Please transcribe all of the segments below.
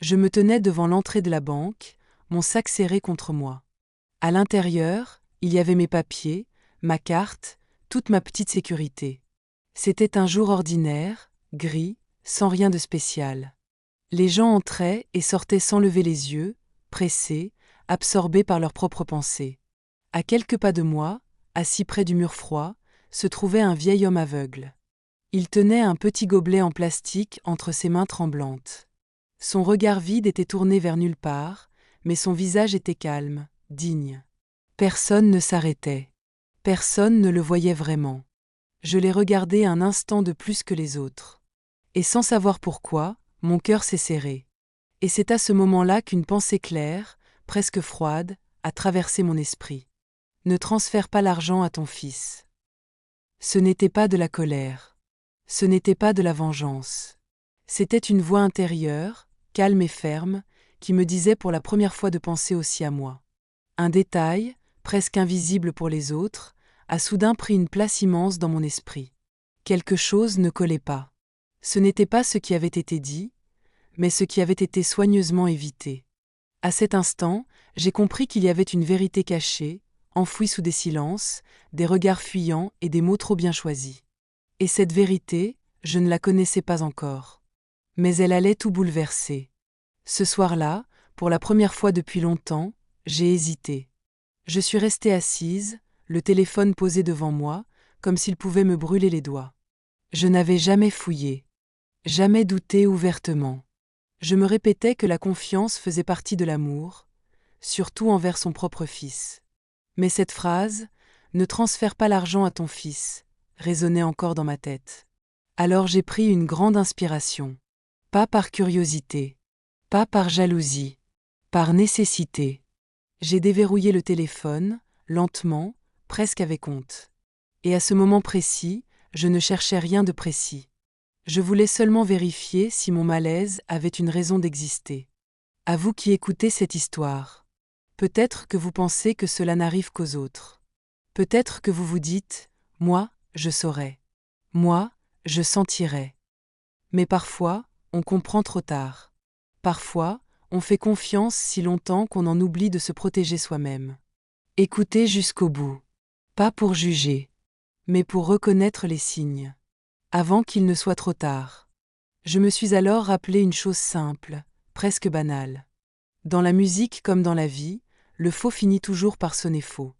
Je me tenais devant l'entrée de la banque, mon sac serré contre moi. À l'intérieur, il y avait mes papiers, ma carte, toute ma petite sécurité. C'était un jour ordinaire, gris, sans rien de spécial. Les gens entraient et sortaient sans lever les yeux, pressés, absorbés par leurs propres pensées. À quelques pas de moi, assis près du mur froid, se trouvait un vieil homme aveugle. Il tenait un petit gobelet en plastique entre ses mains tremblantes. Son regard vide était tourné vers nulle part, mais son visage était calme, digne. Personne ne s'arrêtait. Personne ne le voyait vraiment. Je l'ai regardé un instant de plus que les autres. Et sans savoir pourquoi, mon cœur s'est serré. Et c'est à ce moment-là qu'une pensée claire, presque froide, a traversé mon esprit. Ne transfère pas l'argent à ton fils. Ce n'était pas de la colère. Ce n'était pas de la vengeance. C'était une voix intérieure, calme et ferme, qui me disait pour la première fois de penser aussi à moi. Un détail, presque invisible pour les autres, a soudain pris une place immense dans mon esprit. Quelque chose ne collait pas. Ce n'était pas ce qui avait été dit, mais ce qui avait été soigneusement évité. À cet instant, j'ai compris qu'il y avait une vérité cachée, enfouie sous des silences, des regards fuyants et des mots trop bien choisis. Et cette vérité, je ne la connaissais pas encore. Mais elle allait tout bouleverser. Ce soir-là, pour la première fois depuis longtemps, j'ai hésité. Je suis restée assise, le téléphone posé devant moi, comme s'il pouvait me brûler les doigts. Je n'avais jamais fouillé, jamais douté ouvertement. Je me répétais que la confiance faisait partie de l'amour, surtout envers son propre fils. Mais cette phrase, « Ne transfère pas l'argent à ton fils », résonnait encore dans ma tête. Alors j'ai pris une grande inspiration. Pas par curiosité, pas par jalousie, par nécessité. J'ai déverrouillé le téléphone, lentement, presque avec honte. Et à ce moment précis, je ne cherchais rien de précis. Je voulais seulement vérifier si mon malaise avait une raison d'exister. À vous qui écoutez cette histoire, peut-être que vous pensez que cela n'arrive qu'aux autres. Peut-être que vous vous dites « Moi, je saurais. Moi, je sentirais. » Mais parfois, on comprend trop tard. Parfois, on fait confiance si longtemps qu'on en oublie de se protéger soi-même. Écoutez jusqu'au bout. Pas pour juger, mais pour reconnaître les signes. Avant qu'il ne soit trop tard. Je me suis alors rappelé une chose simple, presque banale. Dans la musique comme dans la vie, le faux finit toujours par sonner faux.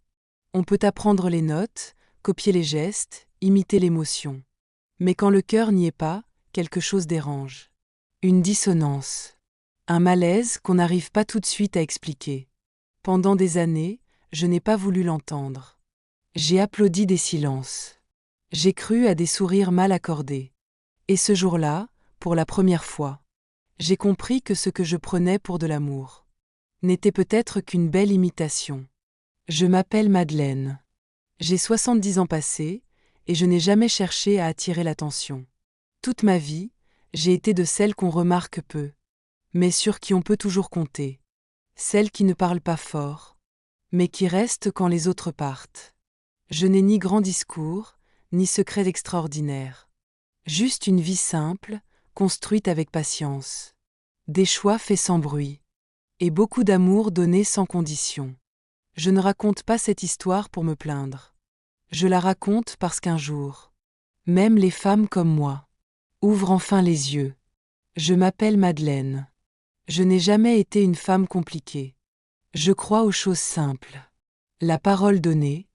On peut apprendre les notes, copier les gestes, imiter l'émotion. Mais quand le cœur n'y est pas, quelque chose dérange. Une dissonance. Un malaise qu'on n'arrive pas tout de suite à expliquer. Pendant des années, je n'ai pas voulu l'entendre. J'ai applaudi des silences. J'ai cru à des sourires mal accordés. Et ce jour-là, pour la première fois, j'ai compris que ce que je prenais pour de l'amour n'était peut-être qu'une belle imitation. Je m'appelle Madeleine. J'ai 70 ans passés, et je n'ai jamais cherché à attirer l'attention. Toute ma vie, j'ai été de celles qu'on remarque peu, mais sur qui on peut toujours compter. Celles qui ne parlent pas fort, mais qui restent quand les autres partent. Je n'ai ni grand discours, ni secret extraordinaire. Juste une vie simple, construite avec patience. Des choix faits sans bruit. Et beaucoup d'amour donné sans condition. Je ne raconte pas cette histoire pour me plaindre. Je la raconte parce qu'un jour, même les femmes comme moi, ouvrent enfin les yeux. Je m'appelle Madeleine. Je n'ai jamais été une femme compliquée. Je crois aux choses simples. La parole donnée,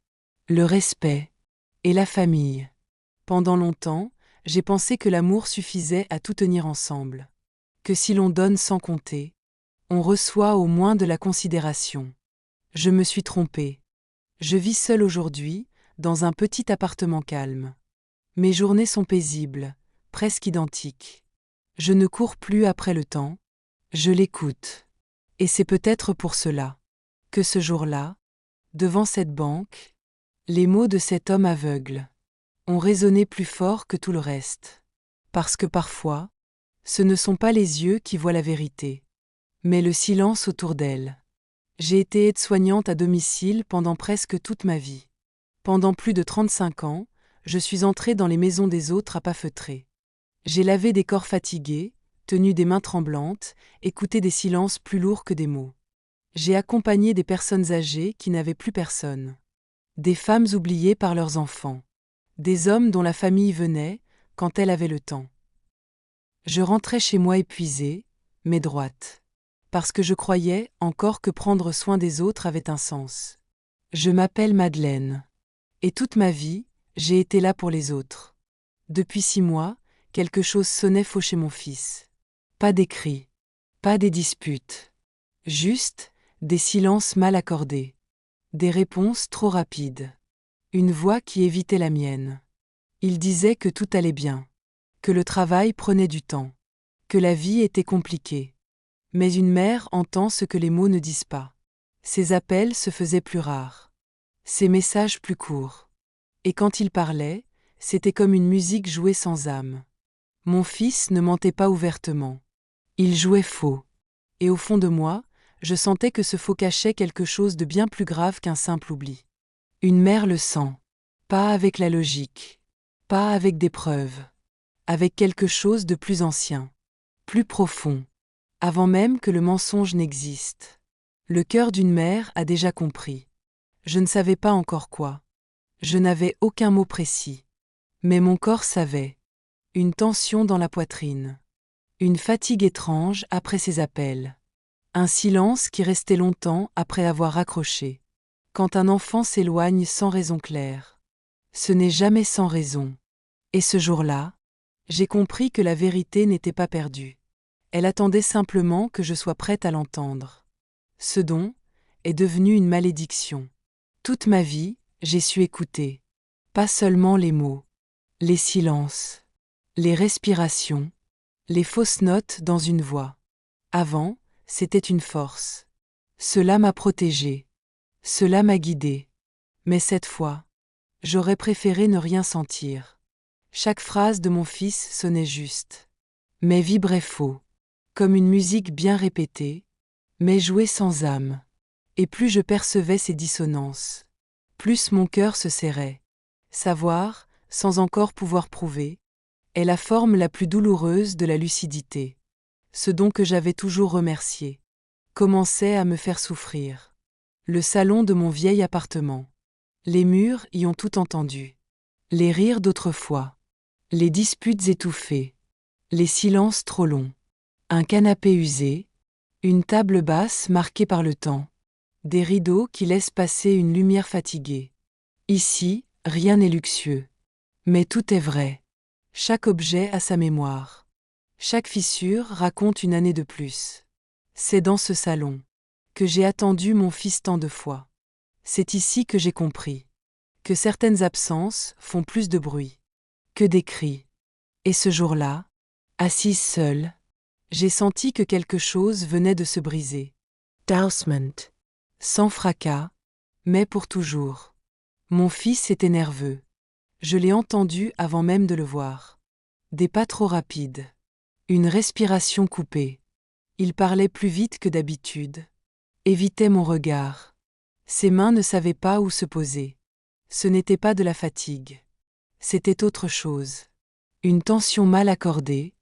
le respect et la famille. Pendant longtemps, j'ai pensé que l'amour suffisait à tout tenir ensemble. Que si l'on donne sans compter, on reçoit au moins de la considération. Je me suis trompée. Je vis seule aujourd'hui, dans un petit appartement calme. Mes journées sont paisibles, presque identiques. Je ne cours plus après le temps, je l'écoute. Et c'est peut-être pour cela que ce jour-là, devant cette banque, les mots de cet homme aveugle ont résonné plus fort que tout le reste. Parce que parfois, ce ne sont pas les yeux qui voient la vérité, mais le silence autour d'elle. J'ai été aide-soignante à domicile pendant presque toute ma vie. Pendant plus de 35 ans, je suis entrée dans les maisons des autres à pas feutrer. J'ai lavé des corps fatigués, tenu des mains tremblantes, écouté des silences plus lourds que des mots. J'ai accompagné des personnes âgées qui n'avaient plus personne. Des femmes oubliées par leurs enfants. Des hommes dont la famille venait, quand elle avait le temps. Je rentrais chez moi épuisée, mais droite. Parce que je croyais encore que prendre soin des autres avait un sens. Je m'appelle Madeleine. Et toute ma vie, j'ai été là pour les autres. Depuis 6 mois, quelque chose sonnait faux chez mon fils. Pas des cris, pas des disputes. Juste, des silences mal accordés. Des réponses trop rapides. Une voix qui évitait la mienne. Il disait que tout allait bien. Que le travail prenait du temps. Que la vie était compliquée. Mais une mère entend ce que les mots ne disent pas. Ses appels se faisaient plus rares. Ses messages plus courts. Et quand il parlait, c'était comme une musique jouée sans âme. Mon fils ne mentait pas ouvertement. Il jouait faux. Et au fond de moi, je sentais que ce faux cachait quelque chose de bien plus grave qu'un simple oubli. Une mère le sent. Pas avec la logique. Pas avec des preuves. Avec quelque chose de plus ancien. Plus profond. Avant même que le mensonge n'existe. Le cœur d'une mère a déjà compris. Je ne savais pas encore quoi. Je n'avais aucun mot précis. Mais mon corps savait. Une tension dans la poitrine. Une fatigue étrange après ces appels. Un silence qui restait longtemps après avoir raccroché. Quand un enfant s'éloigne sans raison claire. Ce n'est jamais sans raison. Et ce jour-là, j'ai compris que la vérité n'était pas perdue. Elle attendait simplement que je sois prête à l'entendre. Ce don est devenu une malédiction. Toute ma vie, j'ai su écouter. Pas seulement les mots, les silences, les respirations, les fausses notes dans une voix. Avant, c'était une force. Cela m'a protégée. Cela m'a guidée. Mais cette fois, j'aurais préféré ne rien sentir. Chaque phrase de mon fils sonnait juste, mais vibrait faux, comme une musique bien répétée, mais jouée sans âme. Et plus je percevais ces dissonances, plus mon cœur se serrait. Savoir, sans encore pouvoir prouver, est la forme la plus douloureuse de la lucidité. Ce don que j'avais toujours remercié commençait à me faire souffrir. Le salon de mon vieil appartement. Les murs y ont tout entendu. Les rires d'autrefois. Les disputes étouffées. Les silences trop longs. Un canapé usé. Une table basse marquée par le temps. Des rideaux qui laissent passer une lumière fatiguée. Ici, rien n'est luxueux. Mais tout est vrai. Chaque objet a sa mémoire. Chaque fissure raconte une année de plus. C'est dans ce salon que j'ai attendu mon fils tant de fois. C'est ici que j'ai compris que certaines absences font plus de bruit que des cris. Et ce jour-là, assise seule, j'ai senti que quelque chose venait de se briser. Dousement. Sans fracas, mais pour toujours. Mon fils était nerveux. Je l'ai entendu avant même de le voir. Des pas trop rapides. Une respiration coupée. Il parlait plus vite que d'habitude. Évitait mon regard. Ses mains ne savaient pas où se poser. Ce n'était pas de la fatigue. C'était autre chose. Une tension mal accordée,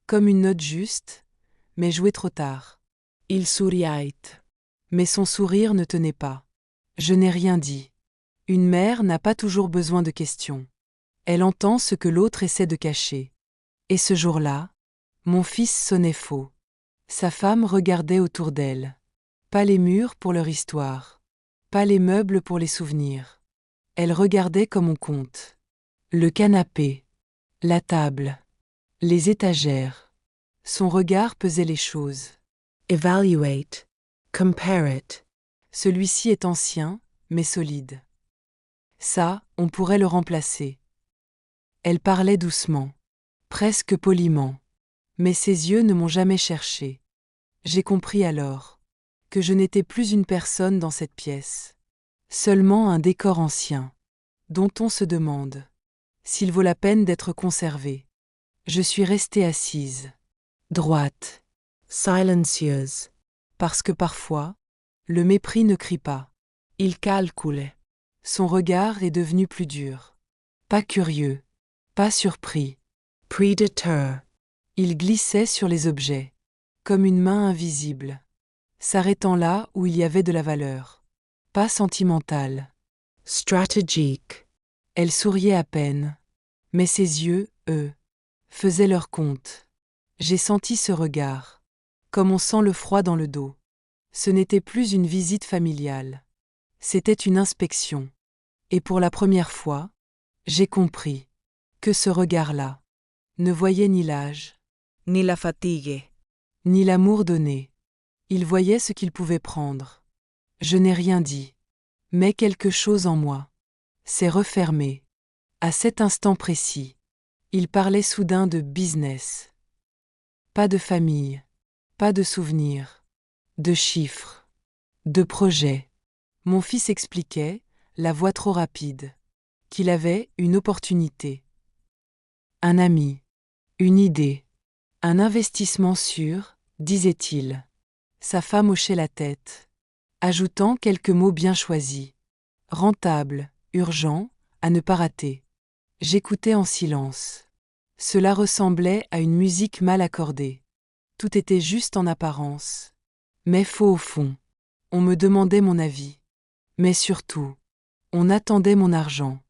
comme une note juste, mais jouée trop tard. Il souriait. Mais son sourire ne tenait pas. Je n'ai rien dit. Une mère n'a pas toujours besoin de questions. Elle entend ce que l'autre essaie de cacher. Et ce jour-là, mon fils sonnait faux. Sa femme regardait autour d'elle. Pas les murs pour leur histoire. Pas les meubles pour les souvenirs. Elle regardait comme on compte. Le canapé. La table. Les étagères. Son regard pesait les choses. Evaluate. Compare it. Celui-ci est ancien, mais solide. Ça, on pourrait le remplacer. Elle parlait doucement. Presque poliment. Mais ses yeux ne m'ont jamais cherché. J'ai compris alors que je n'étais plus une personne dans cette pièce. Seulement un décor ancien, dont on se demande s'il vaut la peine d'être conservé. Je suis restée assise, droite, silencieuse, parce que parfois, le mépris ne crie pas. Il calculait. Son regard est devenu plus dur. Pas curieux, pas surpris. Predator. Il glissait sur les objets, comme une main invisible, s'arrêtant là où il y avait de la valeur. Pas sentimentale. Stratégique. Elle souriait à peine. Mais ses yeux, eux, faisaient leur compte. J'ai senti ce regard. Comme on sent le froid dans le dos. Ce n'était plus une visite familiale. C'était une inspection. Et pour la première fois, j'ai compris que ce regard-là ne voyait ni l'âge, ni la fatigue, ni l'amour donné. Il voyait ce qu'il pouvait prendre. Je n'ai rien dit. Mais quelque chose en moi s'est refermé. À cet instant précis, il parlait soudain de business. Pas de famille, pas de souvenirs, de chiffres, de projets. Mon fils expliquait, la voix trop rapide, qu'il avait une opportunité. Un ami, une idée, un investissement sûr, disait-il. Sa femme hochait la tête, ajoutant quelques mots bien choisis. Rentable, urgent, à ne pas rater. J'écoutais en silence. Cela ressemblait à une musique mal accordée. Tout était juste en apparence, mais faux au fond. On me demandait mon avis. Mais surtout, on attendait mon argent.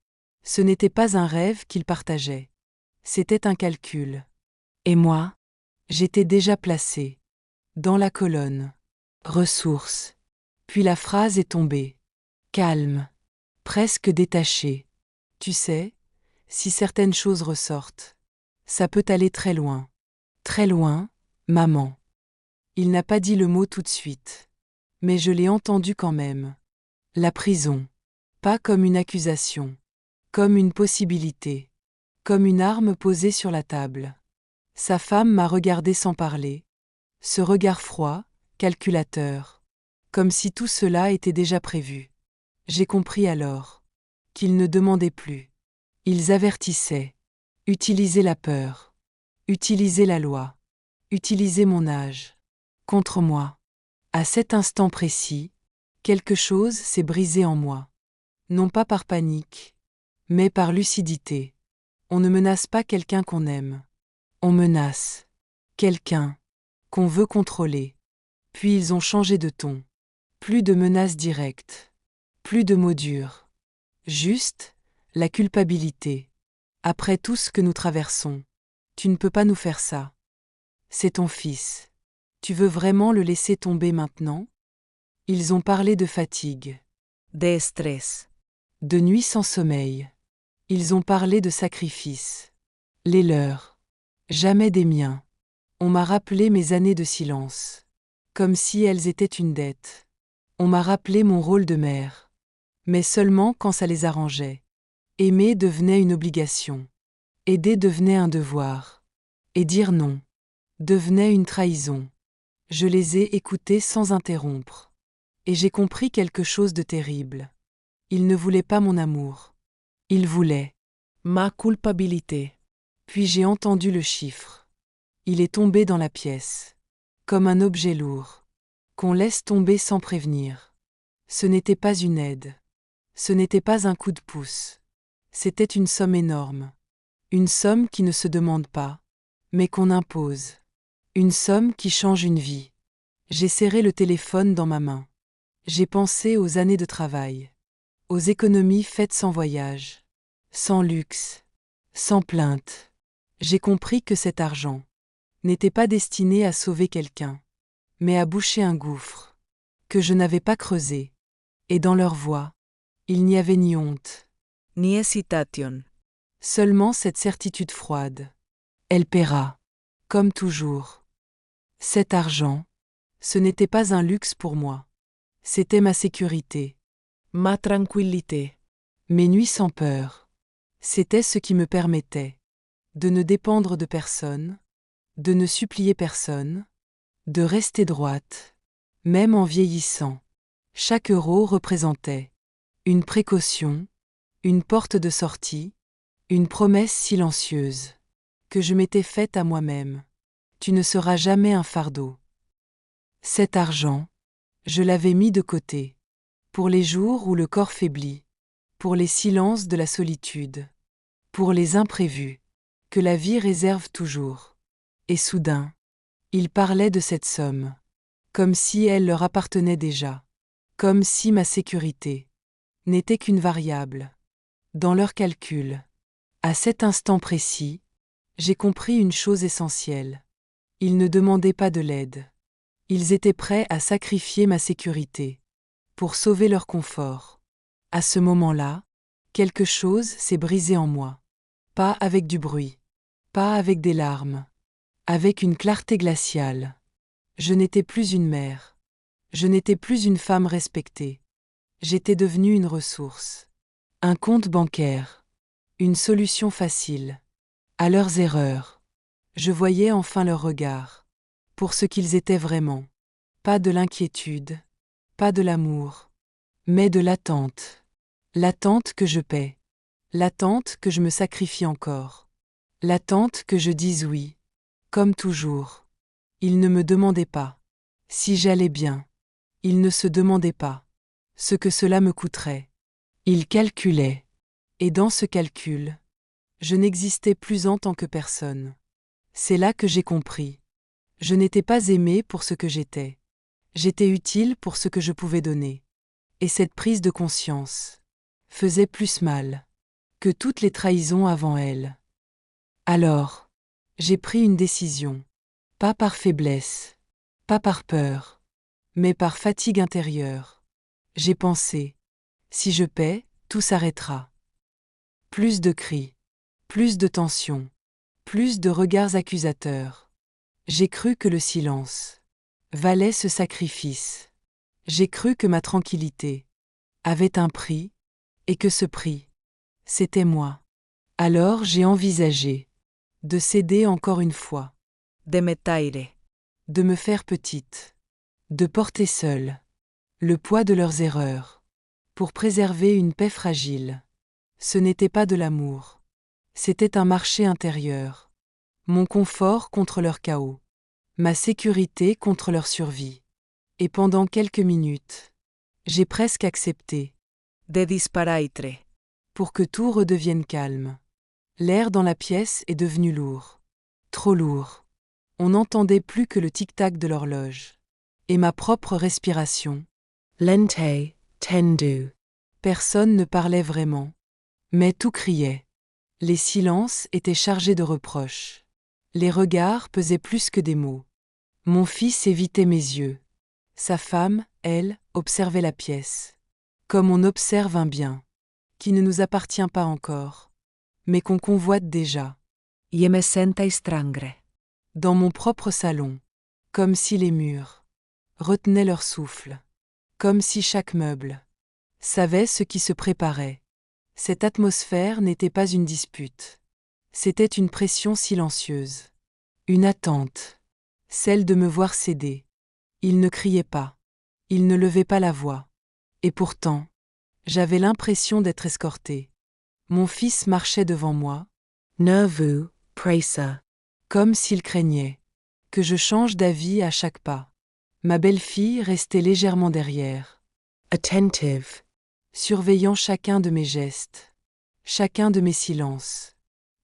Ce n'était pas un rêve qu'il partageait. C'était un calcul. Et moi, j'étais déjà placé. Dans la colonne. Ressources. Puis la phrase est tombée. Calme. Presque détachée. Tu sais, si certaines choses ressortent, ça peut aller très loin. Très loin, maman. Il n'a pas dit le mot tout de suite. Mais je l'ai entendu quand même. La prison. Pas comme une accusation. Comme une possibilité. Comme une arme posée sur la table. Sa femme m'a regardé sans parler. Ce regard froid, calculateur. Comme si tout cela était déjà prévu. J'ai compris alors. Qu'ils ne demandaient plus. Ils avertissaient. Utiliser la peur. Utiliser la loi. Utiliser mon âge. Contre moi. À cet instant précis, quelque chose s'est brisé en moi. Non pas par panique, mais par lucidité. On ne menace pas quelqu'un qu'on aime. On menace quelqu'un qu'on veut contrôler. Puis ils ont changé de ton. Plus de menaces directes. Plus de mots durs. Juste, la culpabilité. Après tout ce que nous traversons, tu ne peux pas nous faire ça. C'est ton fils. Tu veux vraiment le laisser tomber maintenant? Ils ont parlé de fatigue, de stress, de nuits sans sommeil. Ils ont parlé de sacrifices. Les leurs. Jamais des miens. On m'a rappelé mes années de silence. Comme si elles étaient une dette. On m'a rappelé mon rôle de mère. Mais seulement quand ça les arrangeait. Aimer devenait une obligation. Aider devenait un devoir. Et dire non devenait une trahison. Je les ai écoutés sans interrompre. Et j'ai compris quelque chose de terrible. Ils ne voulaient pas mon amour. Ils voulaient ma culpabilité. Puis j'ai entendu le chiffre. Il est tombé dans la pièce. Comme un objet lourd. Qu'on laisse tomber sans prévenir. Ce n'était pas une aide. Ce n'était pas un coup de pouce. C'était une somme énorme. Une somme qui ne se demande pas, mais qu'on impose. Une somme qui change une vie. J'ai serré le téléphone dans ma main. J'ai pensé aux années de travail. Aux économies faites sans voyage. Sans luxe. Sans plainte. J'ai compris que cet argent n'était pas destiné à sauver quelqu'un, mais à boucher un gouffre que je n'avais pas creusé. Et dans leur voix, il n'y avait ni honte, ni hésitation. Seulement cette certitude froide. Elle paiera, comme toujours. Cet argent, ce n'était pas un luxe pour moi. C'était ma sécurité. Ma tranquillité. Mes nuits sans peur. C'était ce qui me permettait de ne dépendre de personne, de ne supplier personne, de rester droite, même en vieillissant. Chaque euro représentait une précaution, une porte de sortie, une promesse silencieuse que je m'étais faite à moi-même. Tu ne seras jamais un fardeau. Cet argent, je l'avais mis de côté, pour les jours où le corps faiblit, pour les silences de la solitude, pour les imprévus, que la vie réserve toujours. Et soudain, ils parlaient de cette somme. Comme si elle leur appartenait déjà. Comme si ma sécurité n'était qu'une variable. Dans leurs calculs. À cet instant précis, j'ai compris une chose essentielle. Ils ne demandaient pas de l'aide. Ils étaient prêts à sacrifier ma sécurité. Pour sauver leur confort. À ce moment-là, quelque chose s'est brisé en moi. Pas avec du bruit. Pas avec des larmes. Avec une clarté glaciale. Je n'étais plus une mère. Je n'étais plus une femme respectée. J'étais devenue une ressource. Un compte bancaire. Une solution facile. À leurs erreurs. Je voyais enfin leur regard. Pour ce qu'ils étaient vraiment. Pas de l'inquiétude. Pas de l'amour. Mais de l'attente. L'attente que je paie. L'attente que je me sacrifie encore. L'attente que je dise oui. Comme toujours. Ils ne me demandaient pas si j'allais bien. Ils ne se demandaient pas ce que cela me coûterait. Ils calculaient. Et dans ce calcul, je n'existais plus en tant que personne. C'est là que j'ai compris. Je n'étais pas aimée pour ce que j'étais. J'étais utile pour ce que je pouvais donner. Et cette prise de conscience faisait plus mal que toutes les trahisons avant elle. Alors, j'ai pris une décision. Pas par faiblesse, pas par peur, mais par fatigue intérieure. J'ai pensé, si je paie, tout s'arrêtera. Plus de cris, plus de tensions, plus de regards accusateurs. J'ai cru que le silence valait ce sacrifice. J'ai cru que ma tranquillité avait un prix, et que ce prix, c'était moi. Alors j'ai envisagé de céder encore une fois, De metaire. de me faire petite, de porter seule le poids de leurs erreurs, pour préserver une paix fragile. Ce n'était pas de l'amour. C'était un marché intérieur. Mon confort contre leur chaos. Ma sécurité contre leur survie. Et pendant quelques minutes, j'ai presque accepté, De disparaitre. pour que tout redevienne calme. L'air dans la pièce est devenu lourd. Trop lourd. On n'entendait plus que le tic-tac de l'horloge. Et ma propre respiration. Lente, tendu. Personne ne parlait vraiment. Mais tout criait. Les silences étaient chargés de reproches. Les regards pesaient plus que des mots. Mon fils évitait mes yeux. Sa femme, elle, observait la pièce. Comme on observe un bien, qui ne nous appartient pas encore, mais qu'on convoite déjà. Je me sentais strangre. Dans mon propre salon, comme si les murs retenaient leur souffle, comme si chaque meuble savait ce qui se préparait. Cette atmosphère n'était pas une dispute. C'était une pression silencieuse. Une attente. Celle de me voir céder. Il ne criait pas. Il ne levait pas la voix. Et pourtant, j'avais l'impression d'être escortée. Mon fils marchait devant moi, nerveux, pressé, comme s'il craignait que je change d'avis à chaque pas. Ma belle-fille restait légèrement derrière, attentive, surveillant chacun de mes gestes, chacun de mes silences.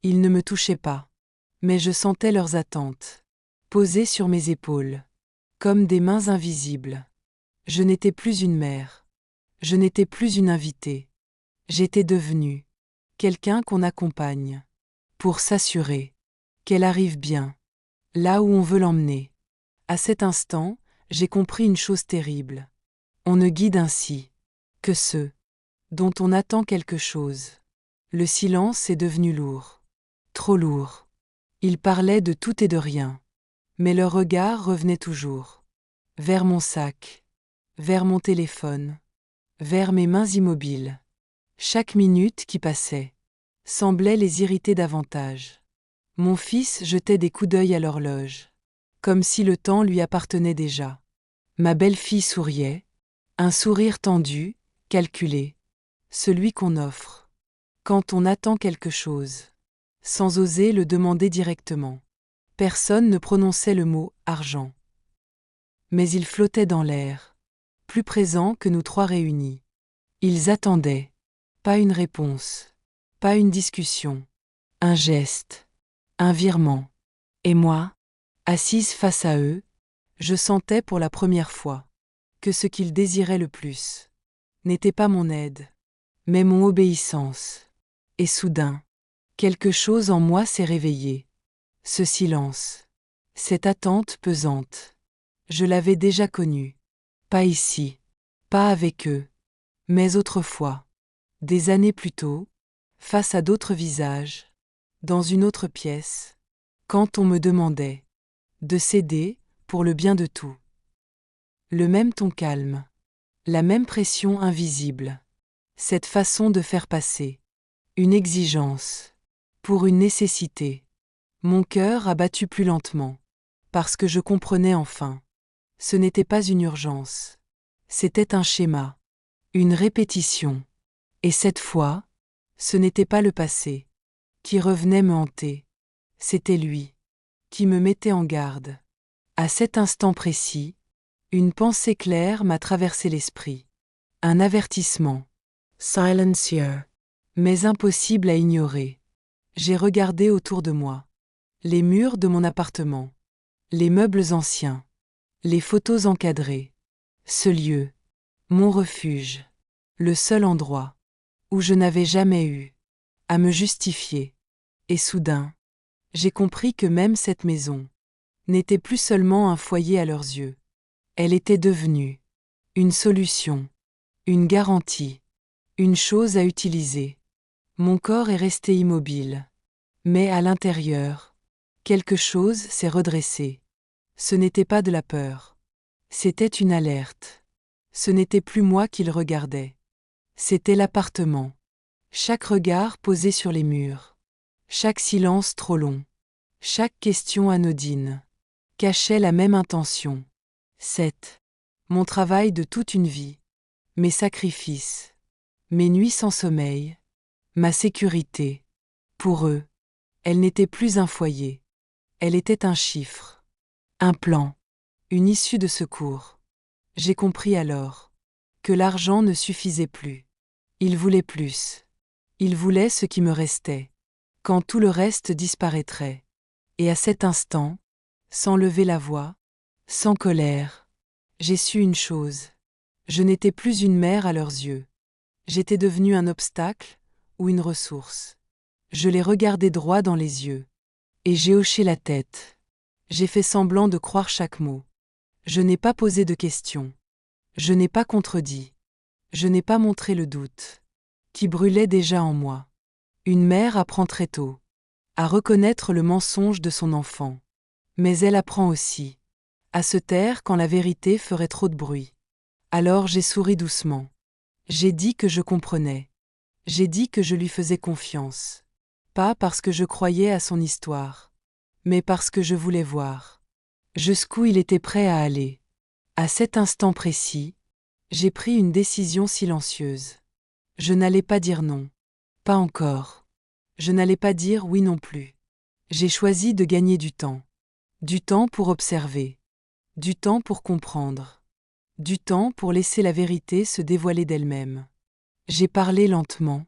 Ils ne me touchaient pas, mais je sentais leurs attentes, posées sur mes épaules, comme des mains invisibles. Je n'étais plus une mère, je n'étais plus une invitée. J'étais devenue quelqu'un qu'on accompagne, pour s'assurer qu'elle arrive bien, là où on veut l'emmener. À cet instant, j'ai compris une chose terrible. On ne guide ainsi que ceux dont on attend quelque chose. Le silence est devenu lourd, trop lourd. Ils parlaient de tout et de rien, mais leur regard revenait toujours, vers mon sac, vers mon téléphone, vers mes mains immobiles. Chaque minute qui passait semblait les irriter davantage. Mon fils jetait des coups d'œil à l'horloge, comme si le temps lui appartenait déjà. Ma belle-fille souriait, un sourire tendu, calculé, celui qu'on offre quand on attend quelque chose, sans oser le demander directement. Personne ne prononçait le mot « argent ». Mais il flottait dans l'air, plus présent que nous trois réunis. Ils attendaient, pas une réponse, pas une discussion, un geste, un virement. Et moi, Assise face à eux, je sentais pour la première fois que ce qu'ils désiraient le plus n'était pas mon aide, mais mon obéissance. Et soudain, quelque chose en moi s'est réveillé. Ce silence, cette attente pesante. Je l'avais déjà connue. Pas ici, pas avec eux, mais autrefois, des années plus tôt, face à d'autres visages, dans une autre pièce, quand on me demandait de céder pour le bien de tout. Le même ton calme, la même pression invisible, cette façon de faire passer une exigence pour une nécessité. Mon cœur a battu plus lentement, parce que je comprenais enfin. Ce n'était pas une urgence, c'était un schéma, une répétition. Et cette fois, ce n'était pas le passé qui revenait me hanter, c'était lui qui me mettait en garde. À cet instant précis, une pensée claire m'a traversé l'esprit. Un avertissement. Silencieux. Mais impossible à ignorer. J'ai regardé autour de moi. Les murs de mon appartement. Les meubles anciens. Les photos encadrées. Ce lieu. Mon refuge. Le seul endroit où je n'avais jamais eu à me justifier. Et soudain, j'ai compris que même cette maison n'était plus seulement un foyer à leurs yeux. Elle était devenue une solution, une garantie, une chose à utiliser. Mon corps est resté immobile. Mais à l'intérieur, quelque chose s'est redressé. Ce n'était pas de la peur. C'était une alerte. Ce n'était plus moi qu'il regardait. C'était l'appartement. Chaque regard posé sur les murs. Chaque silence trop long. Chaque question anodine. Cachait la même intention. 7. Mon travail de toute une vie. Mes sacrifices. Mes nuits sans sommeil. Ma sécurité. Pour eux, elle n'était plus un foyer. Elle était un chiffre. Un plan. Une issue de secours. J'ai compris alors que l'argent ne suffisait plus. Ils voulaient plus. Ils voulaient ce qui me restait, quand tout le reste disparaîtrait. Et à cet instant, sans lever la voix, sans colère, j'ai su une chose. Je n'étais plus une mère à leurs yeux. J'étais devenue un obstacle ou une ressource. Je les regardais droit dans les yeux. Et j'ai hoché la tête. J'ai fait semblant de croire chaque mot. Je n'ai pas posé de questions. Je n'ai pas contredit. Je n'ai pas montré le doute, qui brûlait déjà en moi. Une mère apprend très tôt à reconnaître le mensonge de son enfant. Mais elle apprend aussi à se taire quand la vérité ferait trop de bruit. Alors j'ai souri doucement. J'ai dit que je comprenais. J'ai dit que je lui faisais confiance. Pas parce que je croyais à son histoire, mais parce que je voulais voir jusqu'où il était prêt à aller. À cet instant précis, j'ai pris une décision silencieuse. Je n'allais pas dire non. Pas encore. Je n'allais pas dire oui non plus. J'ai choisi de gagner du temps. Du temps pour observer. Du temps pour comprendre. Du temps pour laisser la vérité se dévoiler d'elle-même. J'ai parlé lentement,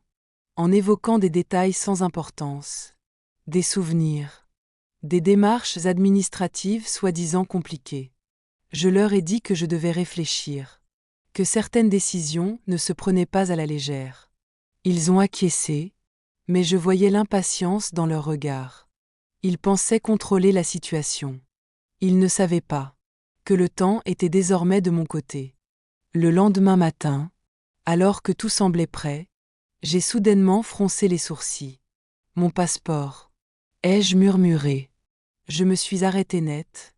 en évoquant des détails sans importance, des souvenirs, des démarches administratives soi-disant compliquées. Je leur ai dit que je devais réfléchir, que certaines décisions ne se prenaient pas à la légère. Ils ont acquiescé, mais je voyais l'impatience dans leurs regards. Ils pensaient contrôler la situation. Ils ne savaient pas que le temps était désormais de mon côté. Le lendemain matin, alors que tout semblait prêt, j'ai soudainement froncé les sourcils. Mon passeport. Ai-je murmuré? Je me suis arrêtée net,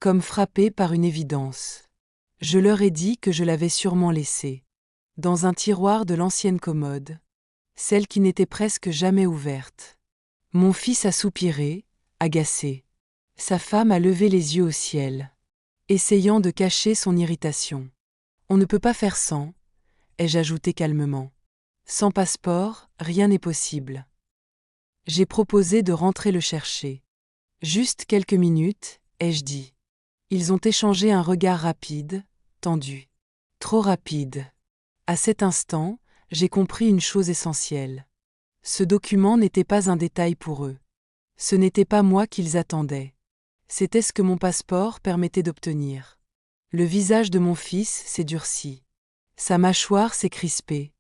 comme frappée par une évidence. Je leur ai dit que je l'avais sûrement laissé, dans un tiroir de l'ancienne commode, celle qui n'était presque jamais ouverte. Mon fils a soupiré, agacé. Sa femme a levé les yeux au ciel, essayant de cacher son irritation. On ne peut pas faire sans, ai-je ajouté calmement. Sans passeport, rien n'est possible. J'ai proposé de rentrer le chercher. Juste quelques minutes, ai-je dit. Ils ont échangé un regard rapide, tendu. Trop rapide. À cet instant, j'ai compris une chose essentielle. Ce document n'était pas un détail pour eux. Ce n'était pas moi qu'ils attendaient. C'était ce que mon passeport permettait d'obtenir. Le visage de mon fils s'est durci. Sa mâchoire s'est crispée.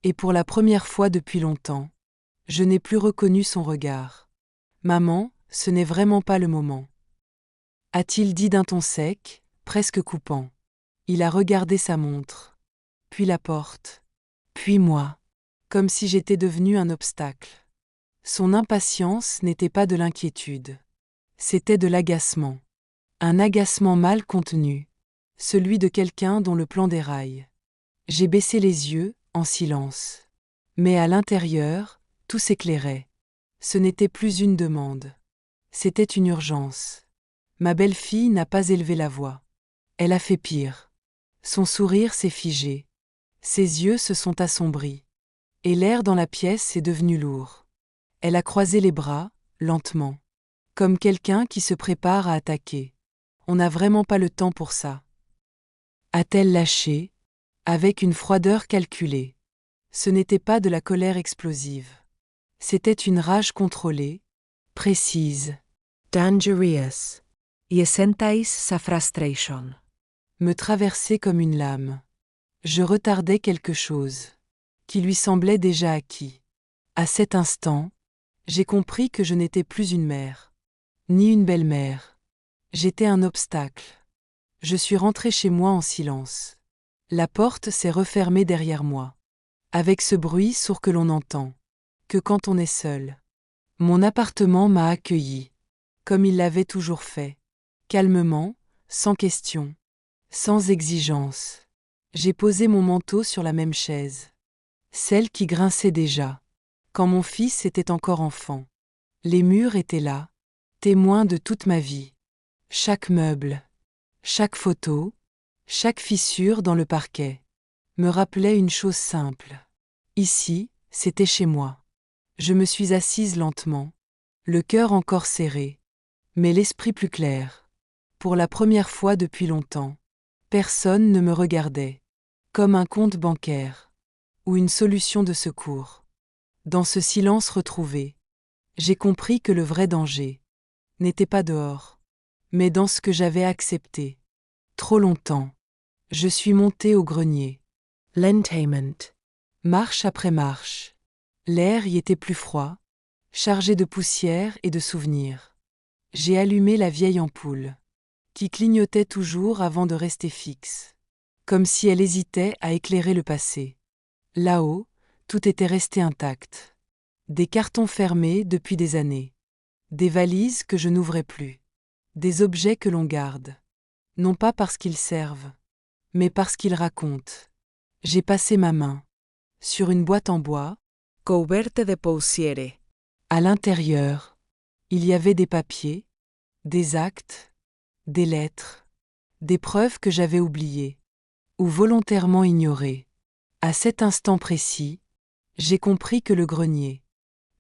Et pour la première fois depuis longtemps, je n'ai plus reconnu son regard. Maman, ce n'est vraiment pas le moment. A-t-il dit d'un ton sec, presque coupant. Il a regardé sa montre. Puis la porte. Puis moi. Comme si j'étais devenu un obstacle. Son impatience n'était pas de l'inquiétude. C'était de l'agacement. Un agacement mal contenu. Celui de quelqu'un dont le plan déraille. J'ai baissé les yeux, en silence. Mais à l'intérieur, tout s'éclairait. Ce n'était plus une demande. C'était une urgence. Ma belle-fille n'a pas élevé la voix. Elle a fait pire. Son sourire s'est figé. Ses yeux se sont assombris. Et l'air dans la pièce est devenu lourd. Elle a croisé les bras, lentement. Comme quelqu'un qui se prépare à attaquer. On n'a vraiment pas le temps pour ça. A-t-elle lâché, avec une froideur calculée. Ce n'était pas de la colère explosive. C'était une rage contrôlée, précise. Dangerous. Je sentais sa frustration. Me traversait comme une lame. Je retardais quelque chose, qui lui semblait déjà acquis. À cet instant, j'ai compris que je n'étais plus une mère, ni une belle-mère. J'étais un obstacle. Je suis rentrée chez moi en silence. La porte s'est refermée derrière moi. Avec ce bruit sourd que l'on entend, que quand on est seul. Mon appartement m'a accueilli, comme il l'avait toujours fait. Calmement, sans question, sans exigence. J'ai posé mon manteau sur la même chaise. Celle qui grinçait déjà, quand mon fils était encore enfant. Les murs étaient là, témoins de toute ma vie. Chaque meuble, chaque photo, chaque fissure dans le parquet, me rappelait une chose simple. Ici, c'était chez moi. Je me suis assise lentement, le cœur encore serré, mais l'esprit plus clair. Pour la première fois depuis longtemps, personne ne me regardait, comme un compte bancaire, ou une solution de secours. Dans ce silence retrouvé, j'ai compris que le vrai danger n'était pas dehors, mais dans ce que j'avais accepté. Trop longtemps. Je suis montée au grenier. Lentement. Marche après marche. L'air y était plus froid, chargé de poussière et de souvenirs. J'ai allumé la vieille ampoule, qui clignotait toujours avant de rester fixe, comme si elle hésitait à éclairer le passé. Là-haut, tout était resté intact. Des cartons fermés depuis des années. Des valises que je n'ouvrais plus. Des objets que l'on garde. Non pas parce qu'ils servent, mais parce qu'ils racontent. J'ai passé ma main sur une boîte en bois. Couverte de poussière. À l'intérieur, il y avait des papiers, des actes, des lettres, des preuves que j'avais oubliées, ou volontairement ignorées. À cet instant précis, j'ai compris que le grenier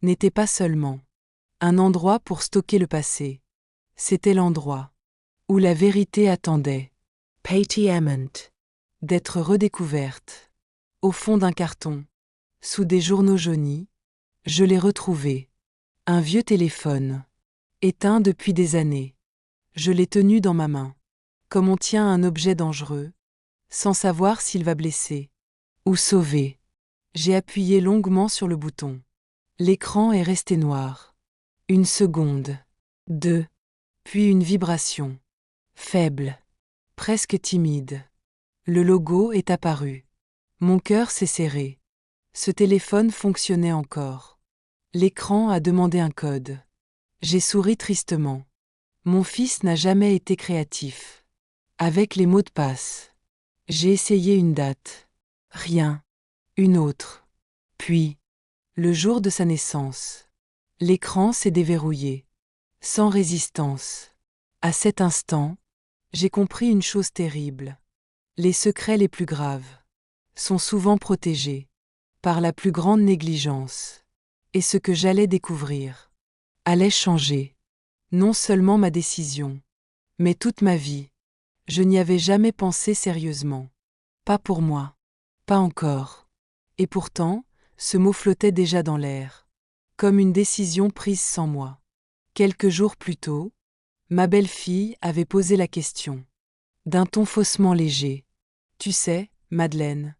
n'était pas seulement un endroit pour stocker le passé. C'était l'endroit où la vérité attendait Patiement. d'être redécouverte. Au fond d'un carton, sous des journaux jaunis, je l'ai retrouvé. Un vieux téléphone, éteint depuis des années. Je l'ai tenu dans ma main, comme on tient un objet dangereux, sans savoir s'il va blesser ou sauver. J'ai appuyé longuement sur le bouton. L'écran est resté noir. Une seconde, deux, puis une vibration. Faible, presque timide. Le logo est apparu. Mon cœur s'est serré. Ce téléphone fonctionnait encore. L'écran a demandé un code. J'ai souri tristement. Mon fils n'a jamais été créatif. Avec les mots de passe. J'ai essayé une date. Rien. Une autre. Puis, le jour de sa naissance. L'écran s'est déverrouillé. Sans résistance. À cet instant, j'ai compris une chose terrible. Les secrets les plus graves sont souvent protégés par la plus grande négligence. Et ce que j'allais découvrir allait changer. Non seulement ma décision, mais toute ma vie. Je n'y avais jamais pensé sérieusement. Pas pour moi. Pas encore. Et pourtant, ce mot flottait déjà dans l'air. Comme une décision prise sans moi. Quelques jours plus tôt, Ma belle-fille avait posé la question. D'un ton faussement léger. Tu sais, Madeleine,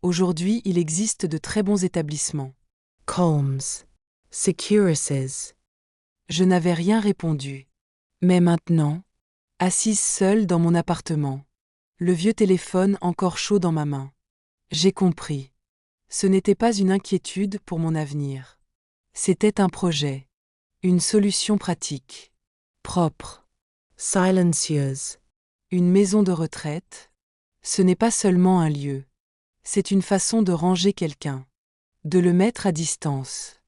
aujourd'hui il existe de très bons établissements. Colmes. Securities. Je n'avais rien répondu. Mais maintenant, assise seule dans mon appartement, le vieux téléphone encore chaud dans ma main, j'ai compris. Ce n'était pas une inquiétude pour mon avenir. C'était un projet, une solution pratique, propre. Silencieuse. Une maison de retraite, ce n'est pas seulement un lieu. C'est une façon de ranger quelqu'un, de le mettre à distance,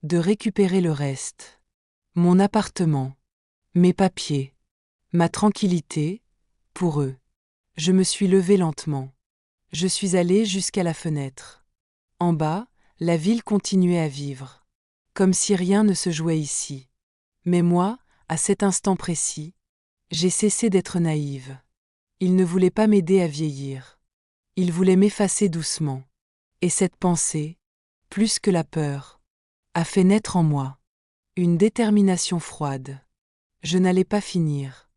de récupérer le reste. Mon appartement, mes papiers, ma tranquillité, pour eux. Je me suis levée lentement. Je suis allée jusqu'à la fenêtre. En bas, la ville continuait à vivre, comme si rien ne se jouait ici. Mais moi, à cet instant précis, j'ai cessé d'être naïve. Il ne voulait pas m'aider à vieillir. Il voulait m'effacer doucement. Et cette pensée, plus que la peur, a fait naître en moi une détermination froide. Je n'allais pas finir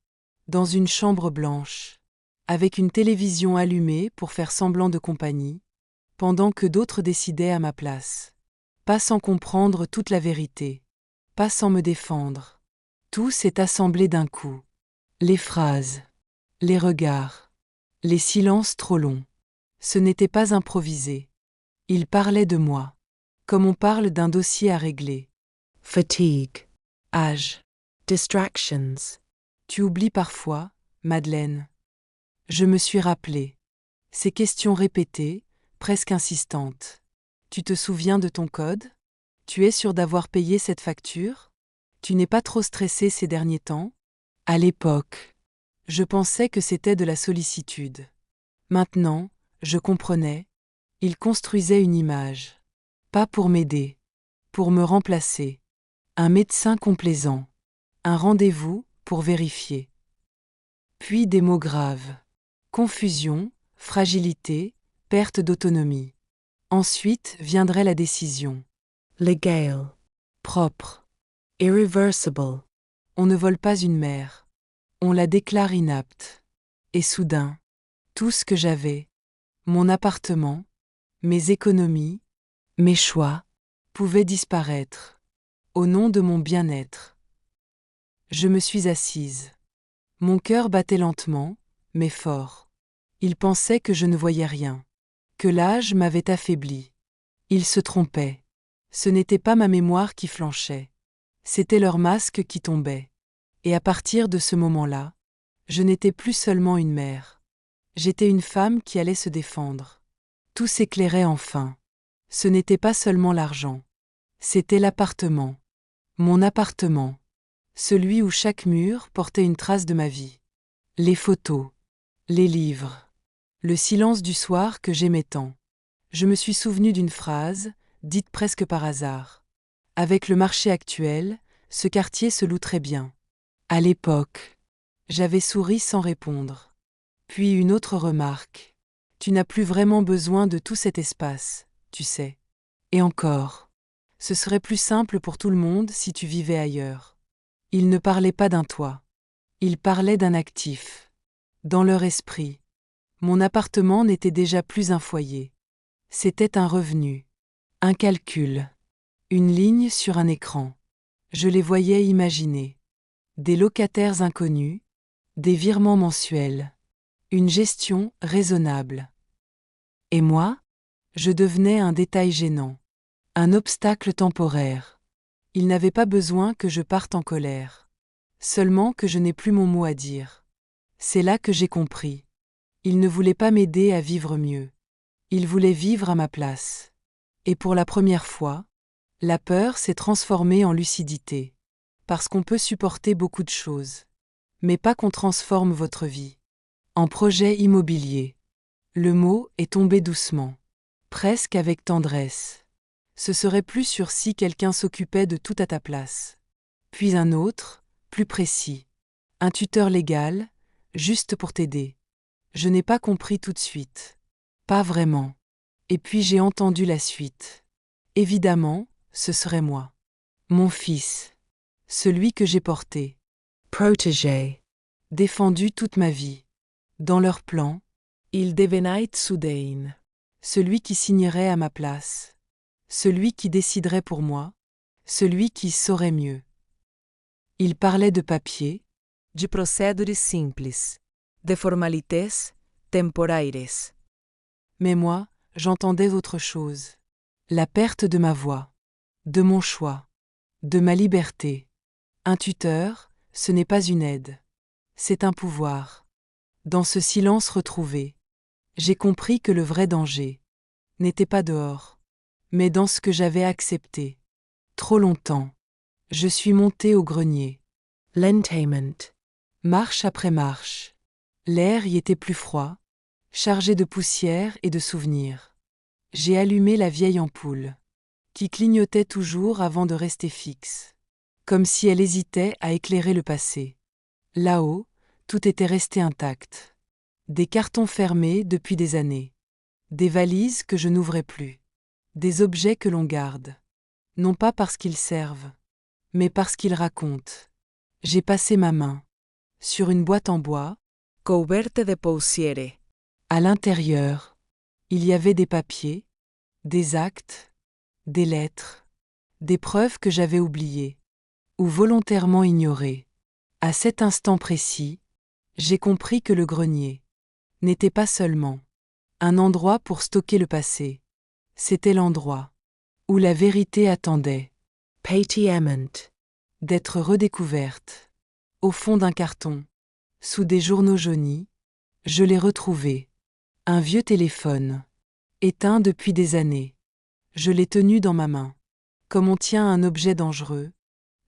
dans une chambre blanche, avec une télévision allumée pour faire semblant de compagnie, pendant que d'autres décidaient à ma place. Pas sans comprendre toute la vérité, pas sans me défendre. Tout s'est assemblé d'un coup. Les phrases, les regards, les silences trop longs. Ce n'était pas improvisé. Ils parlaient de moi, comme on parle d'un dossier à régler. Fatigue. Âge. Distractions. Tu oublies parfois, Madeleine. Je me suis rappelé. Ces questions répétées, presque insistantes. Tu te souviens de ton code? Tu es sûr d'avoir payé cette facture? Tu n'es pas trop stressé ces derniers temps? À l'époque, je pensais que c'était de la sollicitude. Maintenant, je comprenais. Il construisait une image. Pas pour m'aider, pour me remplacer. Un médecin complaisant. Un rendez-vous pour vérifier. Puis des mots graves. Confusion, fragilité, perte d'autonomie. Ensuite viendrait la décision. Legal. Propre. Irreversible. On ne vole pas une mère. On la déclare inapte. Et soudain, tout ce que j'avais, mon appartement, mes économies, mes choix, pouvaient disparaître. Au nom de mon bien-être. Je me suis assise. Mon cœur battait lentement, mais fort. Il pensait que je ne voyais rien, que l'âge m'avait affaibli. Il se trompait. Ce n'était pas ma mémoire qui flanchait. C'était leur masque qui tombait. Et à partir de ce moment-là, je n'étais plus seulement une mère. J'étais une femme qui allait se défendre. Tout s'éclairait enfin. Ce n'était pas seulement l'argent. C'était l'appartement. Mon appartement. Celui où chaque mur portait une trace de ma vie. Les photos. Les livres. Le silence du soir que j'aimais tant. Je me suis souvenu d'une phrase, dite presque par hasard. Avec le marché actuel, ce quartier se loue très bien. À l'époque, j'avais souri sans répondre. Puis une autre remarque. Tu n'as plus vraiment besoin de tout cet espace, tu sais. Et encore, ce serait plus simple pour tout le monde si tu vivais ailleurs. Ils ne parlaient pas d'un toit. Ils parlaient d'un actif. Dans leur esprit, mon appartement n'était déjà plus un foyer. C'était un revenu, un calcul, une ligne sur un écran. Je les voyais imaginer. Des locataires inconnus, des virements mensuels, une gestion raisonnable. Et moi, je devenais un détail gênant, un obstacle temporaire. Ils n'avaient pas besoin que je parte en colère, seulement que je n'ai plus mon mot à dire. C'est là que j'ai compris. Ils ne voulaient pas m'aider à vivre mieux. Ils voulaient vivre à ma place. Et pour la première fois, la peur s'est transformée en lucidité. Parce qu'on peut supporter beaucoup de choses. Mais pas qu'on transforme votre vie. En projet immobilier. Le mot est tombé doucement. Presque avec tendresse. Ce serait plus sûr si quelqu'un s'occupait de tout à ta place. Puis un autre, plus précis. Un tuteur légal, juste pour t'aider. Je n'ai pas compris tout de suite. Pas vraiment. Et puis j'ai entendu la suite. Évidemment, ce serait moi. Mon fils. Celui que j'ai porté. protégé, défendu toute ma vie. Dans leur plan, il devenait soudain. Celui qui signerait à ma place. Celui qui déciderait pour moi. Celui qui saurait mieux. Il parlait de papier, de procédures simples, de formalités temporaires. Mais moi, j'entendais autre chose. La perte de ma voix, de mon choix, de ma liberté. Un tuteur, ce n'est pas une aide. C'est un pouvoir. Dans ce silence retrouvé, j'ai compris que le vrai danger n'était pas dehors, mais dans ce que j'avais accepté. Trop longtemps. Je suis monté au grenier. lentement, Marche après marche. L'air y était plus froid, chargé de poussière et de souvenirs. J'ai allumé la vieille ampoule, qui clignotait toujours avant de rester fixe, comme si elle hésitait à éclairer le passé. Là-haut, tout était resté intact. Des cartons fermés depuis des années. Des valises que je n'ouvrais plus. Des objets que l'on garde. Non pas parce qu'ils servent, mais parce qu'ils racontent. J'ai passé ma main sur une boîte en bois, couverte de poussière. À l'intérieur, il y avait des papiers, des actes, des lettres, des preuves que j'avais oubliées, ou volontairement ignorées. À cet instant précis, j'ai compris que le grenier n'était pas seulement un endroit pour stocker le passé, c'était l'endroit où la vérité attendait patiemment, d'être redécouverte. Au fond d'un carton, sous des journaux jaunis, je l'ai retrouvé. Un vieux téléphone, éteint depuis des années. Je l'ai tenu dans ma main, comme on tient un objet dangereux,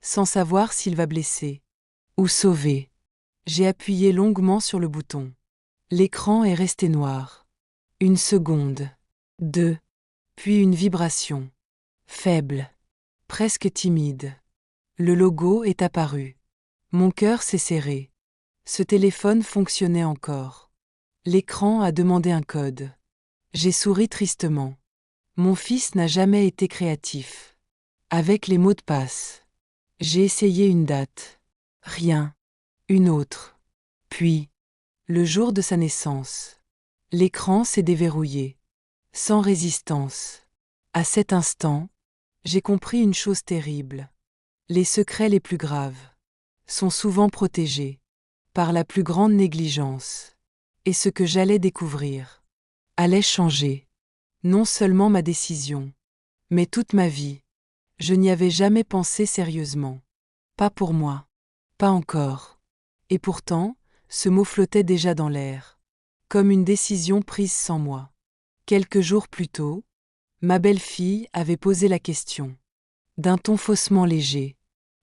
sans savoir s'il va blesser ou sauver. J'ai appuyé longuement sur le bouton. L'écran est resté noir. Une seconde, deux, puis une vibration. Faible, presque timide. Le logo est apparu. Mon cœur s'est serré. Ce téléphone fonctionnait encore. L'écran a demandé un code. J'ai souri tristement. Mon fils n'a jamais été créatif. Avec les mots de passe. J'ai essayé une date. Rien. Une autre. Puis, le jour de sa naissance. L'écran s'est déverrouillé. Sans résistance. À cet instant, j'ai compris une chose terrible. Les secrets les plus graves sont souvent protégés par la plus grande négligence. Et ce que j'allais découvrir allait changer. Non seulement ma décision, mais toute ma vie. Je n'y avais jamais pensé sérieusement. Pas pour moi. Pas encore. Et pourtant, ce mot flottait déjà dans l'air. Comme une décision prise sans moi. Quelques jours plus tôt, ma belle-fille avait posé la question. D'un ton faussement léger.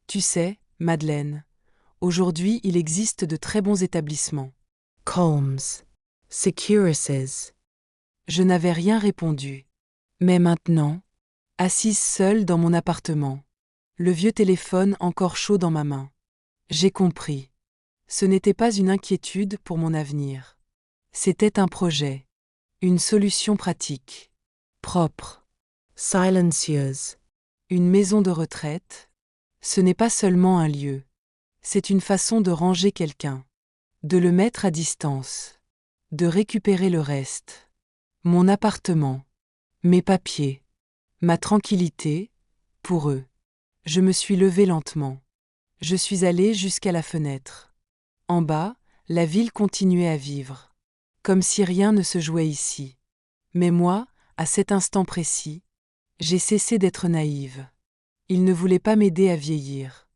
Tu sais, Madeleine, aujourd'hui il existe de très bons établissements. calms, securities, Je n'avais rien répondu. Mais maintenant, assise seule dans mon appartement, le vieux téléphone encore chaud dans ma main, j'ai compris. Ce n'était pas une inquiétude pour mon avenir. C'était un projet, une solution pratique, propre, silencieuse, une maison de retraite. Ce n'est pas seulement un lieu, c'est une façon de ranger quelqu'un, de le mettre à distance, de récupérer le reste. Mon appartement, mes papiers, ma tranquillité, pour eux. Je me suis levée lentement. Je suis allée jusqu'à la fenêtre. En bas, la ville continuait à vivre, comme si rien ne se jouait ici. Mais moi, à cet instant précis, j'ai cessé d'être naïve. Il ne voulait pas m'aider à vieillir.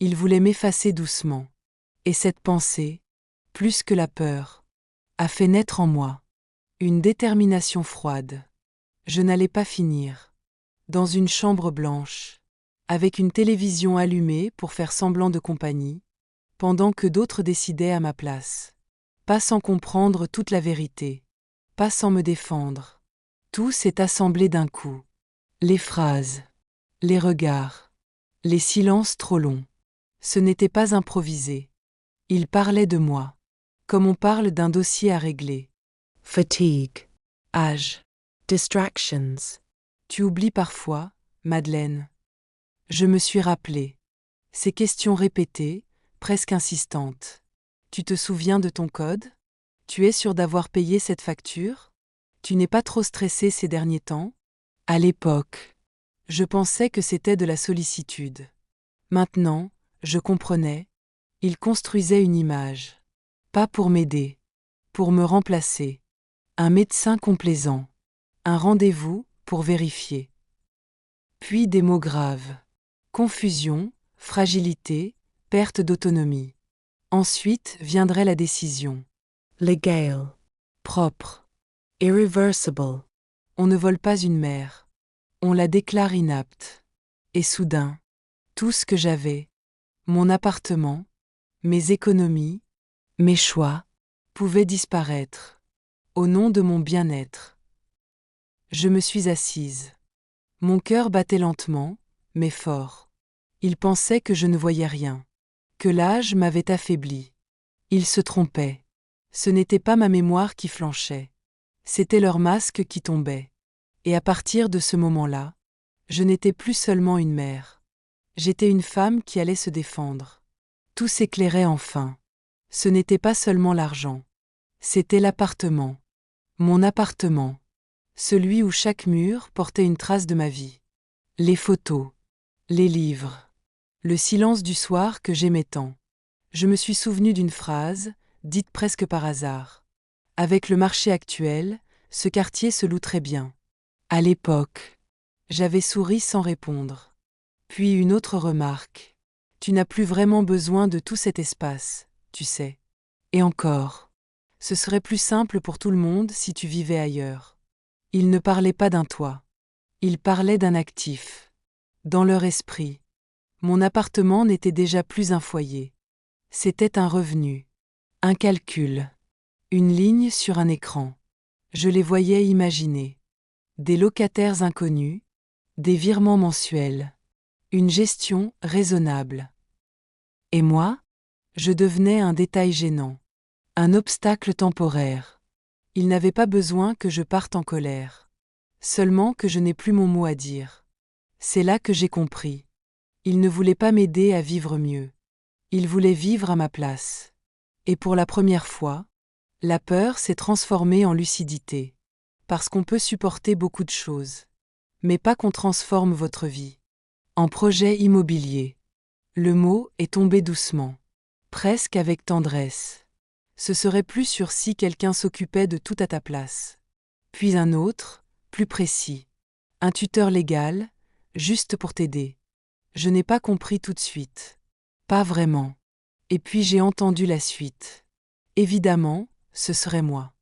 Il voulait m'effacer doucement. Et cette pensée, plus que la peur, a fait naître en moi une détermination froide. Je n'allais pas finir dans une chambre blanche, avec une télévision allumée pour faire semblant de compagnie, pendant que d'autres décidaient à ma place. Pas sans comprendre toute la vérité, pas sans me défendre. Tout s'est assemblé d'un coup. Les phrases, les regards, les silences trop longs. Ce n'était pas improvisé. Ils parlaient de moi, comme on parle d'un dossier à régler. fatigue, Âge. distractions, Tu oublies parfois, Madeleine. Je me suis rappelé. Ces questions répétées, presque insistante. Tu te souviens de ton code? Tu es sûr d'avoir payé cette facture? Tu n'es pas trop stressé ces derniers temps? À l'époque, je pensais que c'était de la sollicitude. Maintenant, je comprenais. Il construisait une image. Pas pour m'aider. Pour me remplacer. Un médecin complaisant. Un rendez-vous pour vérifier. Puis des mots graves. Confusion, fragilité, perte d'autonomie. Ensuite viendrait la décision. Legal. Propre. Irreversible. On ne vole pas une mère. On la déclare inapte. Et soudain, tout ce que j'avais, mon appartement, mes économies, mes choix, pouvaient disparaître, au nom de mon bien-être. Je me suis assise. Mon cœur battait lentement, mais fort. Il pensait que je ne voyais rien, que l'âge m'avait affaibli. Il se trompait. Ce n'était pas ma mémoire qui flanchait. C'était leur masque qui tombait. Et à partir de ce moment-là, je n'étais plus seulement une mère. J'étais une femme qui allait se défendre. Tout s'éclairait enfin. Ce n'était pas seulement l'argent. C'était l'appartement. Mon appartement. Celui où chaque mur portait une trace de ma vie. Les photos. Les livres. Le silence du soir que j'aimais tant. Je me suis souvenu d'une phrase, dite presque par hasard. Avec le marché actuel, ce quartier se loue très bien. À l'époque, j'avais souri sans répondre. Puis une autre remarque. Tu n'as plus vraiment besoin de tout cet espace, tu sais. Et encore. Ce serait plus simple pour tout le monde si tu vivais ailleurs. Ils ne parlaient pas d'un toit. Ils parlaient d'un actif. Dans leur esprit. Mon appartement n'était déjà plus un foyer. C'était un revenu. Un calcul. Une ligne sur un écran. Je les voyais imaginer. Des locataires inconnus. Des virements mensuels. Une gestion raisonnable. Et moi, je devenais un détail gênant. Un obstacle temporaire. Il n'avait pas besoin que je parte en colère. Seulement que je n'ai plus mon mot à dire. C'est là que j'ai compris. Il ne voulait pas m'aider à vivre mieux. Il voulait vivre à ma place. Et pour la première fois, la peur s'est transformée en lucidité. Parce qu'on peut supporter beaucoup de choses. Mais pas qu'on transforme votre vie. En projet immobilier. Le mot est tombé doucement. Presque avec tendresse. Ce serait plus sûr si quelqu'un s'occupait de tout à ta place. Puis un autre, plus précis. Un tuteur légal, juste pour t'aider. Je n'ai pas compris tout de suite. Pas vraiment. Et puis j'ai entendu la suite. Évidemment, ce serait moi.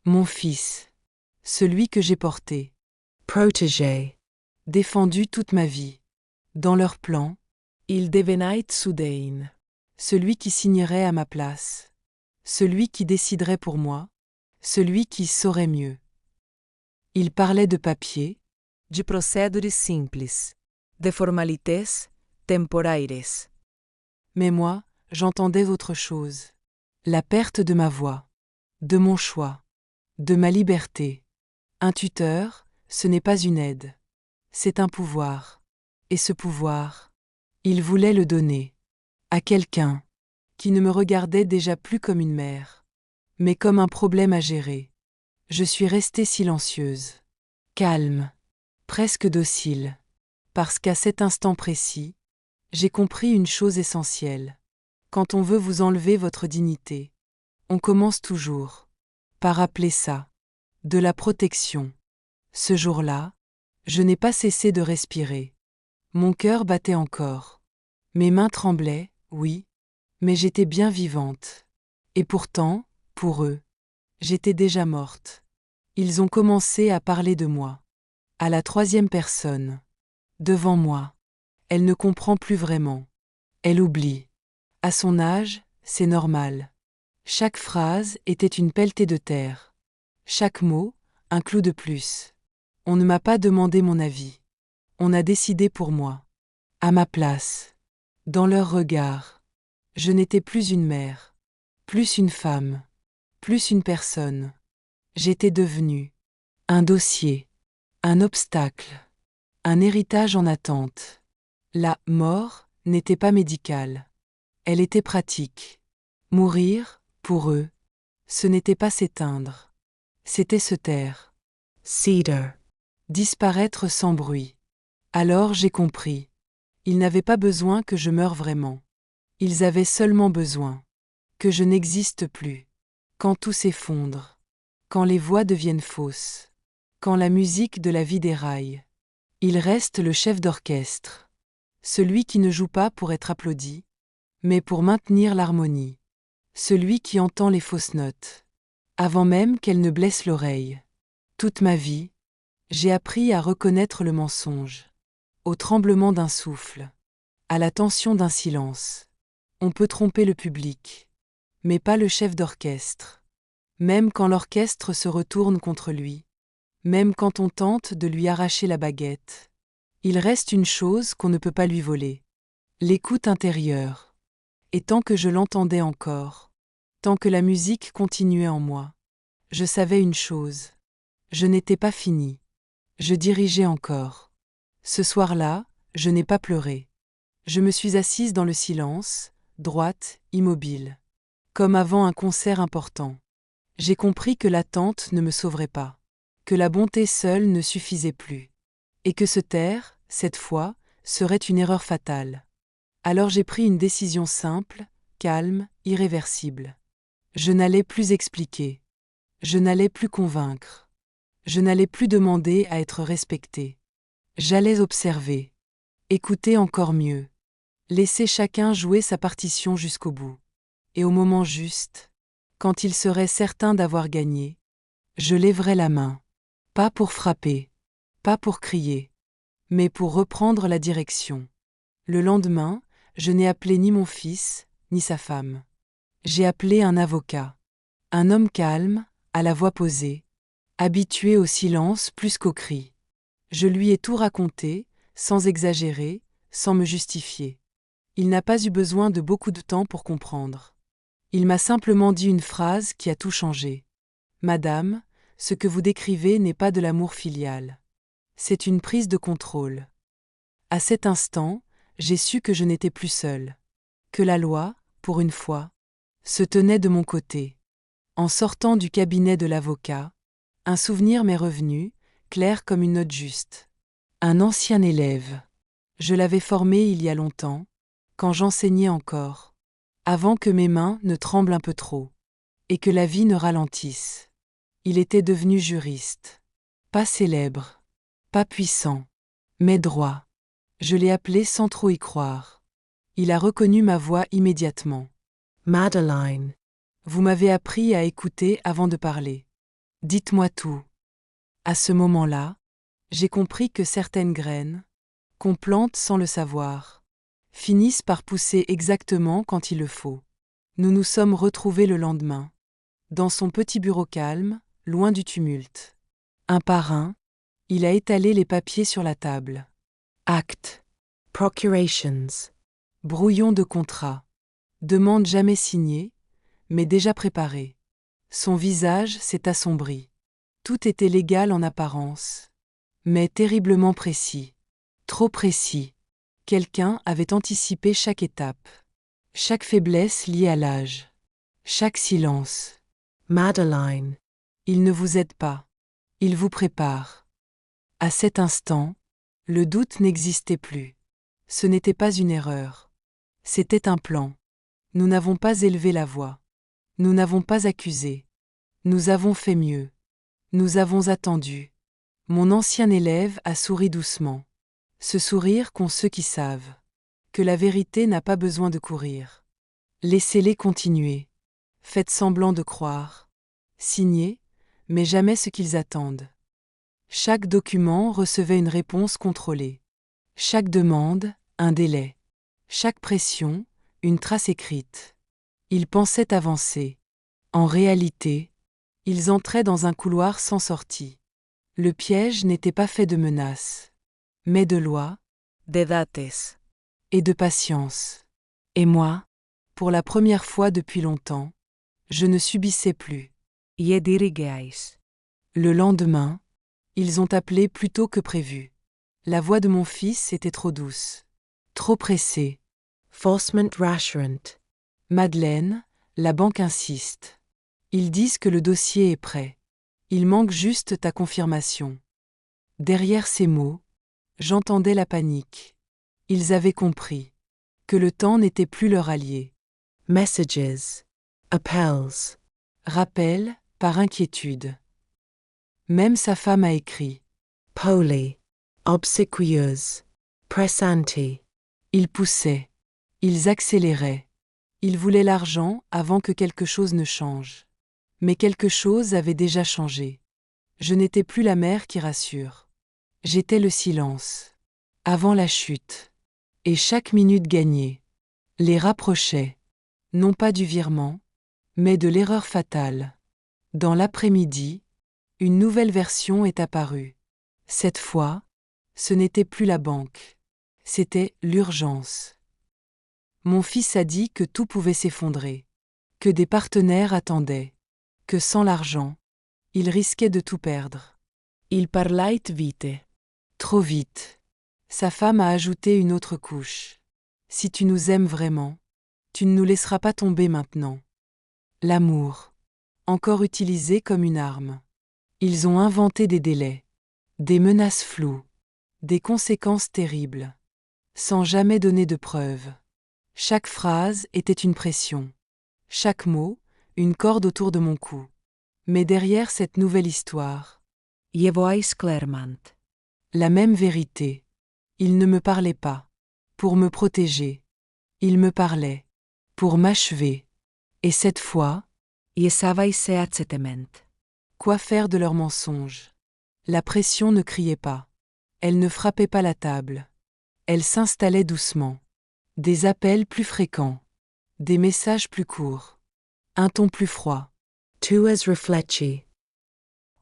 Mon fils. Celui que j'ai porté. Protégé. Défendu toute ma vie. Dans leur plan, il devenait soudain. Celui qui signerait à ma place. Celui qui déciderait pour moi. Celui qui saurait mieux. Il parlait de papier, de procédures simples, de formalités temporaires. Mais moi, j'entendais autre chose. La perte de ma voix, de mon choix, de ma liberté. Un tuteur, ce n'est pas une aide. C'est un pouvoir. Et ce pouvoir, il voulait le donner à quelqu'un qui ne me regardait déjà plus comme une mère, mais comme un problème à gérer. Je suis restée silencieuse, calme, presque docile, parce qu'à cet instant précis, j'ai compris une chose essentielle. Quand on veut vous enlever votre dignité, on commence toujours par appeler ça de la protection. Ce jour-là, je n'ai pas cessé de respirer. Mon cœur battait encore. Mes mains tremblaient, oui, mais j'étais bien vivante. Et pourtant, pour eux, j'étais déjà morte. Ils ont commencé à parler de moi. À la troisième personne. Devant moi. Elle ne comprend plus vraiment. Elle oublie. À son âge, c'est normal. Chaque phrase était une pelletée de terre. Chaque mot, un clou de plus. On ne m'a pas demandé mon avis. On a décidé pour moi. À ma place. Dans leur regard. Je n'étais plus une mère. Plus une femme. Plus une personne. J'étais devenue un dossier. Un obstacle. Un héritage en attente. La mort n'était pas médicale. Elle était pratique. Mourir, pour eux, ce n'était pas s'éteindre. C'était se taire. Cedar. Disparaître sans bruit. Alors j'ai compris. Ils n'avaient pas besoin que je meure vraiment. Ils avaient seulement besoin que je n'existe plus. Quand tout s'effondre. Quand les voix deviennent fausses. Quand la musique de la vie déraille. Il reste le chef d'orchestre. Celui qui ne joue pas pour être applaudi, mais pour maintenir l'harmonie. Celui qui entend les fausses notes, avant même qu'elles ne blessent l'oreille. Toute ma vie, j'ai appris à reconnaître le mensonge, au tremblement d'un souffle, à la tension d'un silence. On peut tromper le public, mais pas le chef d'orchestre. Même quand l'orchestre se retourne contre lui, même quand on tente de lui arracher la baguette, il reste une chose qu'on ne peut pas lui voler. L'écoute intérieure. Et tant que je l'entendais encore, tant que la musique continuait en moi, je savais une chose. Je n'étais pas fini. Je dirigeais encore. Ce soir-là, je n'ai pas pleuré. Je me suis assise dans le silence, droite, immobile. Comme avant un concert important. J'ai compris que l'attente ne me sauverait pas. Que la bonté seule ne suffisait plus. Et que se taire, cette fois, serait une erreur fatale. Alors j'ai pris une décision simple, calme, irréversible. Je n'allais plus expliquer. Je n'allais plus convaincre. Je n'allais plus demander à être respecté. J'allais observer. Écouter encore mieux. Laisser chacun jouer sa partition jusqu'au bout. Et au moment juste, quand il serait certain d'avoir gagné, je lèverais la main. Pas pour frapper. Pas pour crier. Mais pour reprendre la direction. Le lendemain, je n'ai appelé ni mon fils, ni sa femme. J'ai appelé un avocat. Un homme calme, à la voix posée, habitué au silence plus qu'aux cris. Je lui ai tout raconté, sans exagérer, sans me justifier. Il n'a pas eu besoin de beaucoup de temps pour comprendre. Il m'a simplement dit une phrase qui a tout changé. Madame, ce que vous décrivez n'est pas de l'amour filial. C'est une prise de contrôle. À cet instant, j'ai su que je n'étais plus seule. Que la loi, pour une fois, se tenait de mon côté. En sortant du cabinet de l'avocat, un souvenir m'est revenu, clair comme une note juste. Un ancien élève. Je l'avais formé il y a longtemps, quand j'enseignais encore, avant que mes mains ne tremblent un peu trop, et que la vie ne ralentisse. Il était devenu juriste. Pas célèbre, pas puissant, mais droit. Je l'ai appelé sans trop y croire. Il a reconnu ma voix immédiatement. Madeline. Vous m'avez appris à écouter avant de parler. Dites-moi tout. À ce moment-là, j'ai compris que certaines graines, qu'on plante sans le savoir, finissent par pousser exactement quand il le faut. Nous nous sommes retrouvés le lendemain, dans son petit bureau calme, loin du tumulte. Un par un, il a étalé les papiers sur la table. Actes, Procurations. brouillon de contrat, demande jamais signée, mais déjà préparée. Son visage s'est assombri. Tout était légal en apparence, mais terriblement précis. Trop précis. Quelqu'un avait anticipé chaque étape. Chaque faiblesse liée à l'âge. Chaque silence. Madeline. Il ne vous aide pas. Il vous prépare. À cet instant, le doute n'existait plus. Ce n'était pas une erreur. C'était un plan. Nous n'avons pas élevé la voix. Nous n'avons pas accusé. Nous avons fait mieux. Nous avons attendu. Mon ancien élève a souri doucement. Ce sourire qu'ont ceux qui savent. Que la vérité n'a pas besoin de courir. Laissez-les continuer. Faites semblant de croire. Signez, mais jamais ce qu'ils attendent. Chaque document recevait une réponse contrôlée. Chaque demande, un délai. Chaque pression, une trace écrite. Ils pensaient avancer. En réalité, ils entraient dans un couloir sans sortie. Le piège n'était pas fait de menaces, mais de lois, De dates. et de patience. Et moi, pour la première fois depuis longtemps, je ne subissais plus. Je dirigeais. Le lendemain, ils ont appelé plus tôt que prévu. La voix de mon fils était trop douce, trop pressée. Forcement rassurant. Madeleine, la banque insiste. Ils disent que le dossier est prêt. Il manque juste ta confirmation. Derrière ces mots, j'entendais la panique. Ils avaient compris que le temps n'était plus leur allié. Messages. Appels. Rappel, par inquiétude. Même sa femme a écrit. Poli. Obsequious. Pressanti. Ils poussaient. Ils accéléraient. Ils voulaient l'argent avant que quelque chose ne change. Mais quelque chose avait déjà changé. Je n'étais plus la mère qui rassure. J'étais le silence. Avant la chute. Et chaque minute gagnée les rapprochait. Non pas du virement, mais de l'erreur fatale. Dans l'après-midi, une nouvelle version est apparue. Cette fois, ce n'était plus la banque. C'était l'urgence. Mon fils a dit que tout pouvait s'effondrer, que des partenaires attendaient, que sans l'argent, il risquait de tout perdre. Il parlait vite. Trop vite. Sa femme a ajouté une autre couche. Si tu nous aimes vraiment, tu ne nous laisseras pas tomber maintenant. L'amour, encore utilisé comme une arme. Ils ont inventé des délais, des menaces floues, des conséquences terribles, sans jamais donner de preuves. Chaque phrase était une pression. Chaque mot, une corde autour de mon cou. Mais derrière cette nouvelle histoire, Je vois clairement. la même vérité. Il ne me parlait pas pour me protéger. Il me parlait pour m'achever. Et cette fois, Je savais seatsetement. quoi faire de leurs mensonges? La pression ne criait pas. Elle ne frappait pas la table. Elle s'installait doucement. Des appels plus fréquents. Des messages plus courts. Un ton plus froid. Tu es reflechi.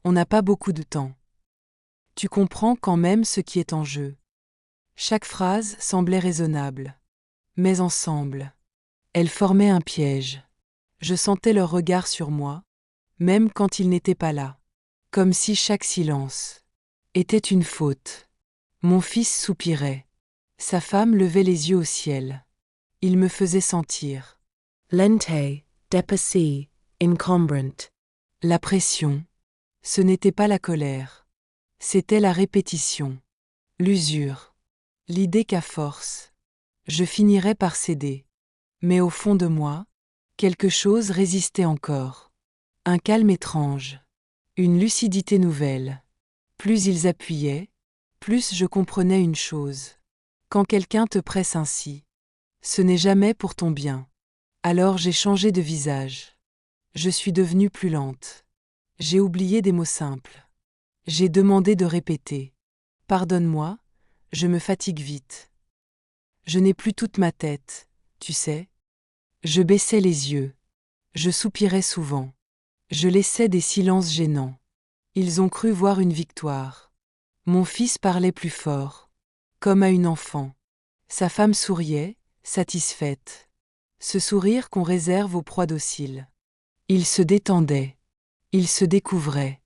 On n'a pas beaucoup de temps. Tu comprends quand même ce qui est en jeu. Chaque phrase semblait raisonnable. Mais ensemble, elles formaient un piège. Je sentais leur regard sur moi, même quand ils n'étaient pas là. Comme si chaque silence était une faute. Mon fils soupirait. Sa femme levait les yeux au ciel. Il me faisait sentir Lente. Depassi. Encombrant. la pression. Ce n'était pas la colère. C'était la répétition. L'usure. L'idée qu'à force, je finirais par céder. Mais au fond de moi, quelque chose résistait encore. Un calme étrange. Une lucidité nouvelle. Plus ils appuyaient, plus je comprenais une chose. Quand quelqu'un te presse ainsi, ce n'est jamais pour ton bien. Alors j'ai changé de visage. Je suis devenue plus lente. J'ai oublié des mots simples. J'ai demandé de répéter. Pardonne-moi, je me fatigue vite. Je n'ai plus toute ma tête, tu sais. Je baissais les yeux. Je soupirais souvent. Je laissais des silences gênants. Ils ont cru voir une victoire. Mon fils parlait plus fort, comme à une enfant. Sa femme souriait, satisfaite. Ce sourire qu'on réserve aux proies dociles. Il se détendait. Il se découvrait.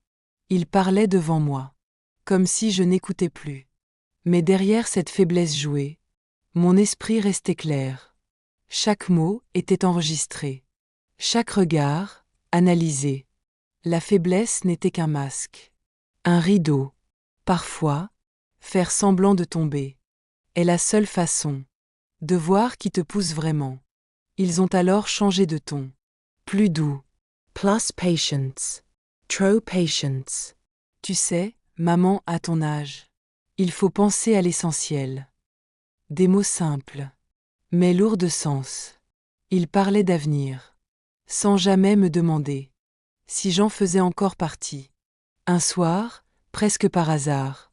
Il parlait devant moi. Comme si je n'écoutais plus. Mais derrière cette faiblesse jouée, mon esprit restait clair. Chaque mot était enregistré. Chaque regard, analysé. La faiblesse n'était qu'un masque. Un rideau. Parfois, faire semblant de tomber est la seule façon de voir qui te pousse vraiment. Ils ont alors changé de ton. Plus doux. Plus patience. Trop patience. Tu sais, maman, à ton âge, il faut penser à l'essentiel. Des mots simples, mais lourds de sens. Ils parlaient d'avenir, sans jamais me demander si j'en faisais encore partie. Un soir, presque par hasard,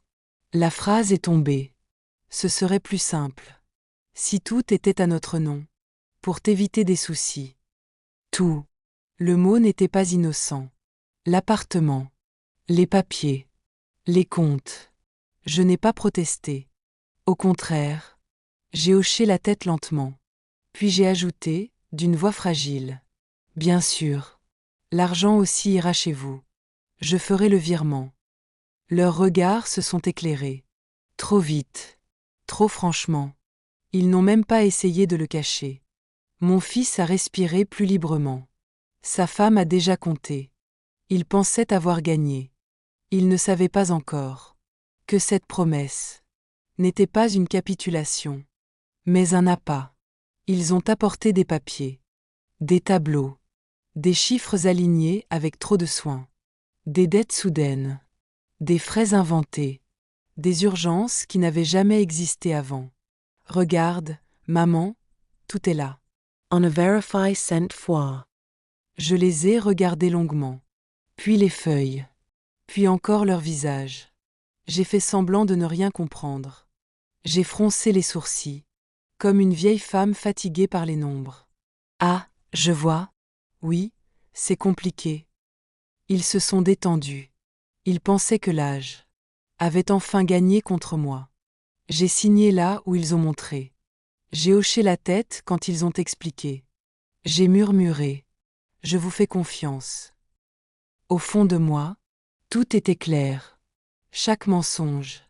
la phrase est tombée. Ce serait plus simple si tout était à notre nom, pour t'éviter des soucis. Tout. Le mot n'était pas innocent. L'appartement, les papiers, les comptes. Je n'ai pas protesté. Au contraire, j'ai hoché la tête lentement. Puis j'ai ajouté, d'une voix fragile. Bien sûr. L'argent aussi ira chez vous. Je ferai le virement. Leurs regards se sont éclairés. Trop vite. Trop franchement. Ils n'ont même pas essayé de le cacher. Mon fils a respiré plus librement. Sa femme a déjà compté. Il pensait avoir gagné. Il ne savait pas encore que cette promesse n'était pas une capitulation, mais un appât. Ils ont apporté des papiers, des tableaux, des chiffres alignés avec trop de soin, des dettes soudaines, des frais inventés, des urgences qui n'avaient jamais existé avant. Regarde, maman, tout est là. On a verify sent fois. Je les ai regardés longuement. Puis les feuilles. Puis encore leur visage. J'ai fait semblant de ne rien comprendre. J'ai froncé les sourcils, comme une vieille femme fatiguée par les nombres. Ah, je vois. Oui, c'est compliqué. Ils se sont détendus. Ils pensaient que l'âge avait enfin gagné contre moi. J'ai signé là où ils ont montré. J'ai hoché la tête quand ils ont expliqué. J'ai murmuré. Je vous fais confiance. Au fond de moi, tout était clair. Chaque mensonge,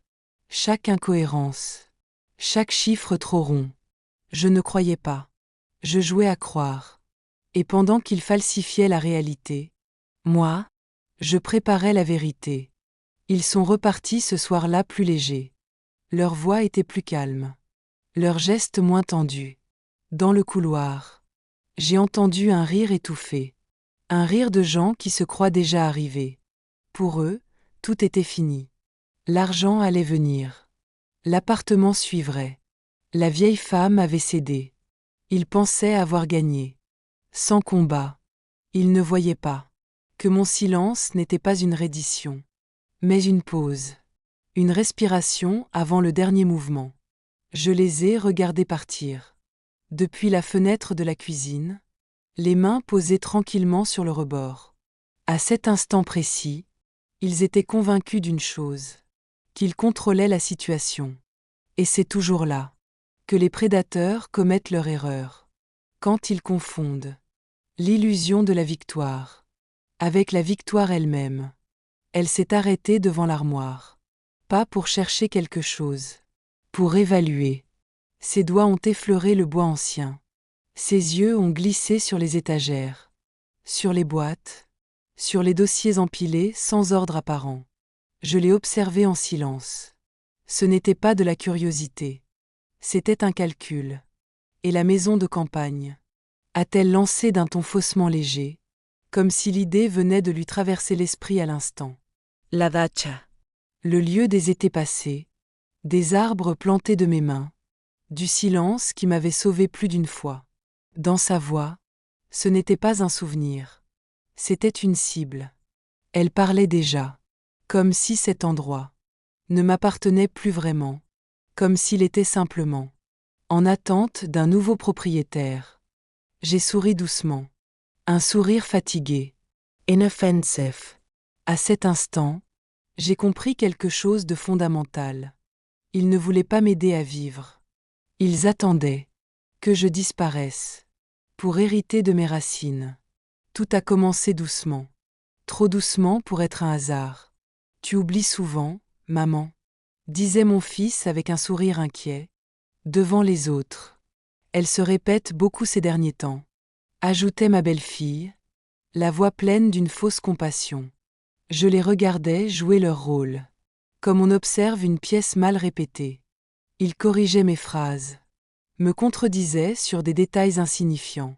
chaque incohérence, chaque chiffre trop rond. Je ne croyais pas. Je jouais à croire. Et pendant qu'ils falsifiaient la réalité, moi, je préparais la vérité. Ils sont repartis ce soir-là plus légers. Leur voix était plus calme. Leurs gestes moins tendus. Dans le couloir, j'ai entendu un rire étouffé. Un rire de gens qui se croient déjà arrivés. Pour eux, tout était fini. L'argent allait venir. L'appartement suivrait. La vieille femme avait cédé. Ils pensaient avoir gagné. Sans combat. Ils ne voyaient pas que mon silence n'était pas une reddition, mais une pause. Une respiration avant le dernier mouvement. Je les ai regardés partir. Depuis la fenêtre de la cuisine, les mains posées tranquillement sur le rebord. À cet instant précis, ils étaient convaincus d'une chose, qu'ils contrôlaient la situation. Et c'est toujours là que les prédateurs commettent leur erreur. Quand ils confondent l'illusion de la victoire avec la victoire elle-même. Elle s'est arrêtée devant l'armoire. Pas pour chercher quelque chose. Pour évaluer. Ses doigts ont effleuré le bois ancien. Ses yeux ont glissé sur les étagères. Sur les boîtes. Sur les dossiers empilés sans ordre apparent. Je l'ai observé en silence. Ce n'était pas de la curiosité. C'était un calcul. Et la maison de campagne a-t-elle lancé d'un ton faussement léger, comme si l'idée venait de lui traverser l'esprit à l'instant. La dacha. Le lieu des étés passés, des arbres plantés de mes mains, du silence qui m'avait sauvé plus d'une fois. Dans sa voix, ce n'était pas un souvenir. C'était une cible. Elle parlait déjà, comme si cet endroit ne m'appartenait plus vraiment, comme s'il était simplement en attente d'un nouveau propriétaire. J'ai souri doucement. Un sourire fatigué. Inoffensive. À cet instant, j'ai compris quelque chose de fondamental. Ils ne voulaient pas m'aider à vivre. Ils attendaient que je disparaisse pour hériter de mes racines. Tout a commencé doucement. Trop doucement pour être un hasard. Tu oublies souvent, maman, disait mon fils avec un sourire inquiet, devant les autres. Elle se répète beaucoup ces derniers temps, ajoutait ma belle-fille, la voix pleine d'une fausse compassion. Je les regardais jouer leur rôle, comme on observe une pièce mal répétée. Ils corrigeaient mes phrases, me contredisaient sur des détails insignifiants,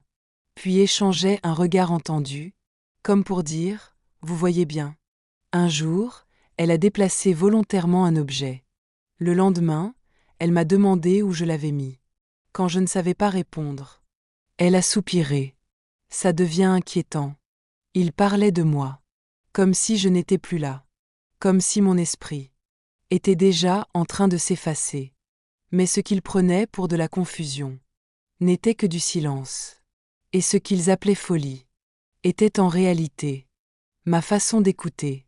puis échangeaient un regard entendu, comme pour dire « Vous voyez bien ». Un jour, elle a déplacé volontairement un objet. Le lendemain, elle m'a demandé où je l'avais mis. Quand je ne savais pas répondre, elle a soupiré. Ça devient inquiétant. Il parlait de moi, comme si je n'étais plus là, comme si mon esprit était déjà en train de s'effacer. Mais ce qu'ils prenaient pour de la confusion n'était que du silence. Et ce qu'ils appelaient folie était en réalité ma façon d'écouter.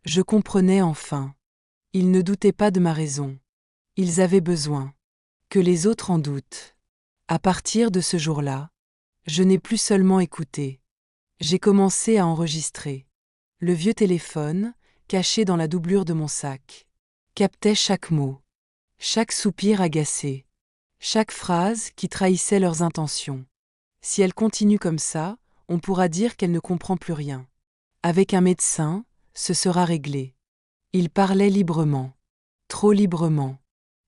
Je comprenais enfin. Ils ne doutaient pas de ma raison. Ils avaient besoin que les autres en doutent. À partir de ce jour-là, je n'ai plus seulement écouté. J'ai commencé à enregistrer. Le vieux téléphone, caché dans la doublure de mon sac, captait chaque mot, chaque soupir agacé, chaque phrase qui trahissait leurs intentions. Si elle continue comme ça, on pourra dire qu'elle ne comprend plus rien. Avec un médecin, ce sera réglé. Il parlait librement. Trop librement.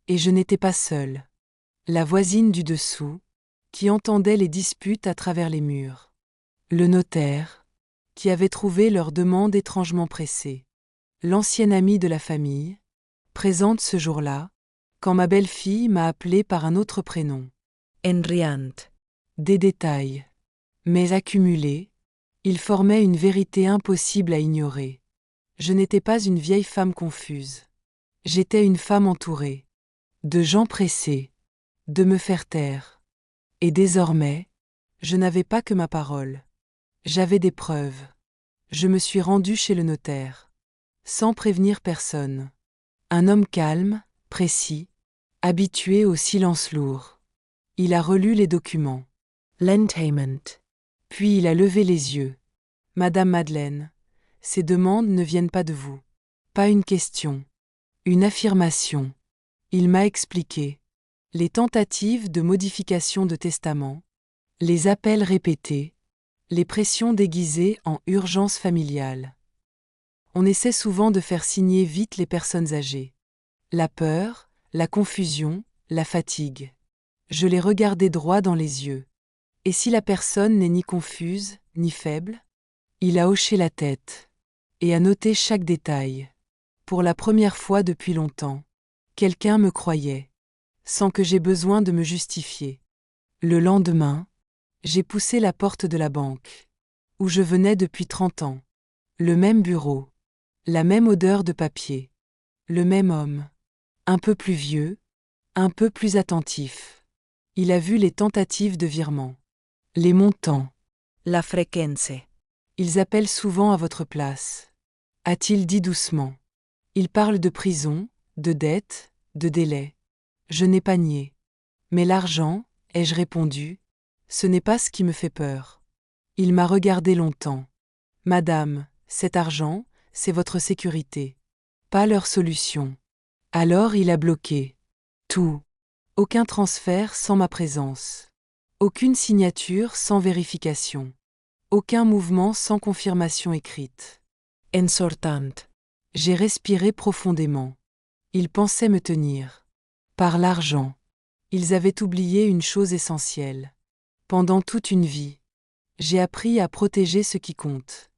Et je n'étais pas seule. La voisine du dessous, qui entendait les disputes à travers les murs. Le notaire, qui avait trouvé leur demande étrangement pressée. L'ancienne amie de la famille, présente ce jour-là, quand ma belle-fille m'a appelée par un autre prénom. Enriant. Des détails. Mais accumulés, ils formaient une vérité impossible à ignorer. Je n'étais pas une vieille femme confuse. J'étais une femme entourée. De gens pressés. De me faire taire. Et désormais, je n'avais pas que ma parole. J'avais des preuves. Je me suis rendue chez le notaire. Sans prévenir personne. Un homme calme, précis, habitué au silence lourd. Il a relu les documents. Lentament. Puis il a levé les yeux. Madame Madeleine, ces demandes ne viennent pas de vous. Pas une question. Une affirmation. Il m'a expliqué. Les tentatives de modification de testament. Les appels répétés. Les pressions déguisées en urgence familiale. On essaie souvent de faire signer vite les personnes âgées. La peur, la confusion, la fatigue. Je l'ai regardé droit dans les yeux. Et si la personne n'est ni confuse, ni faible? Il a hoché la tête. Et a noté chaque détail. Pour la première fois depuis longtemps, quelqu'un me croyait. Sans que j'aie besoin de me justifier. Le lendemain, j'ai poussé la porte de la banque. Où je venais depuis 30 ans. Le même bureau. La même odeur de papier. Le même homme. Un peu plus vieux. Un peu plus attentif. Il a vu les tentatives de virement. Les montants. La frequenze. Ils appellent souvent à votre place. A-t-il dit doucement. Ils parlent de prison, de dette, de délai. Je n'ai pas nié. Mais l'argent, ai-je répondu, ce n'est pas ce qui me fait peur. Il m'a regardé longtemps. Madame, cet argent, c'est votre sécurité. Pas leur solution. Alors il a bloqué. Tout. Aucun transfert sans ma présence. Aucune signature sans vérification. Aucun mouvement sans confirmation écrite. Ensortant. J'ai respiré profondément. Ils pensaient me tenir. Par l'argent. Ils avaient oublié une chose essentielle. Pendant toute une vie, j'ai appris à protéger ce qui compte.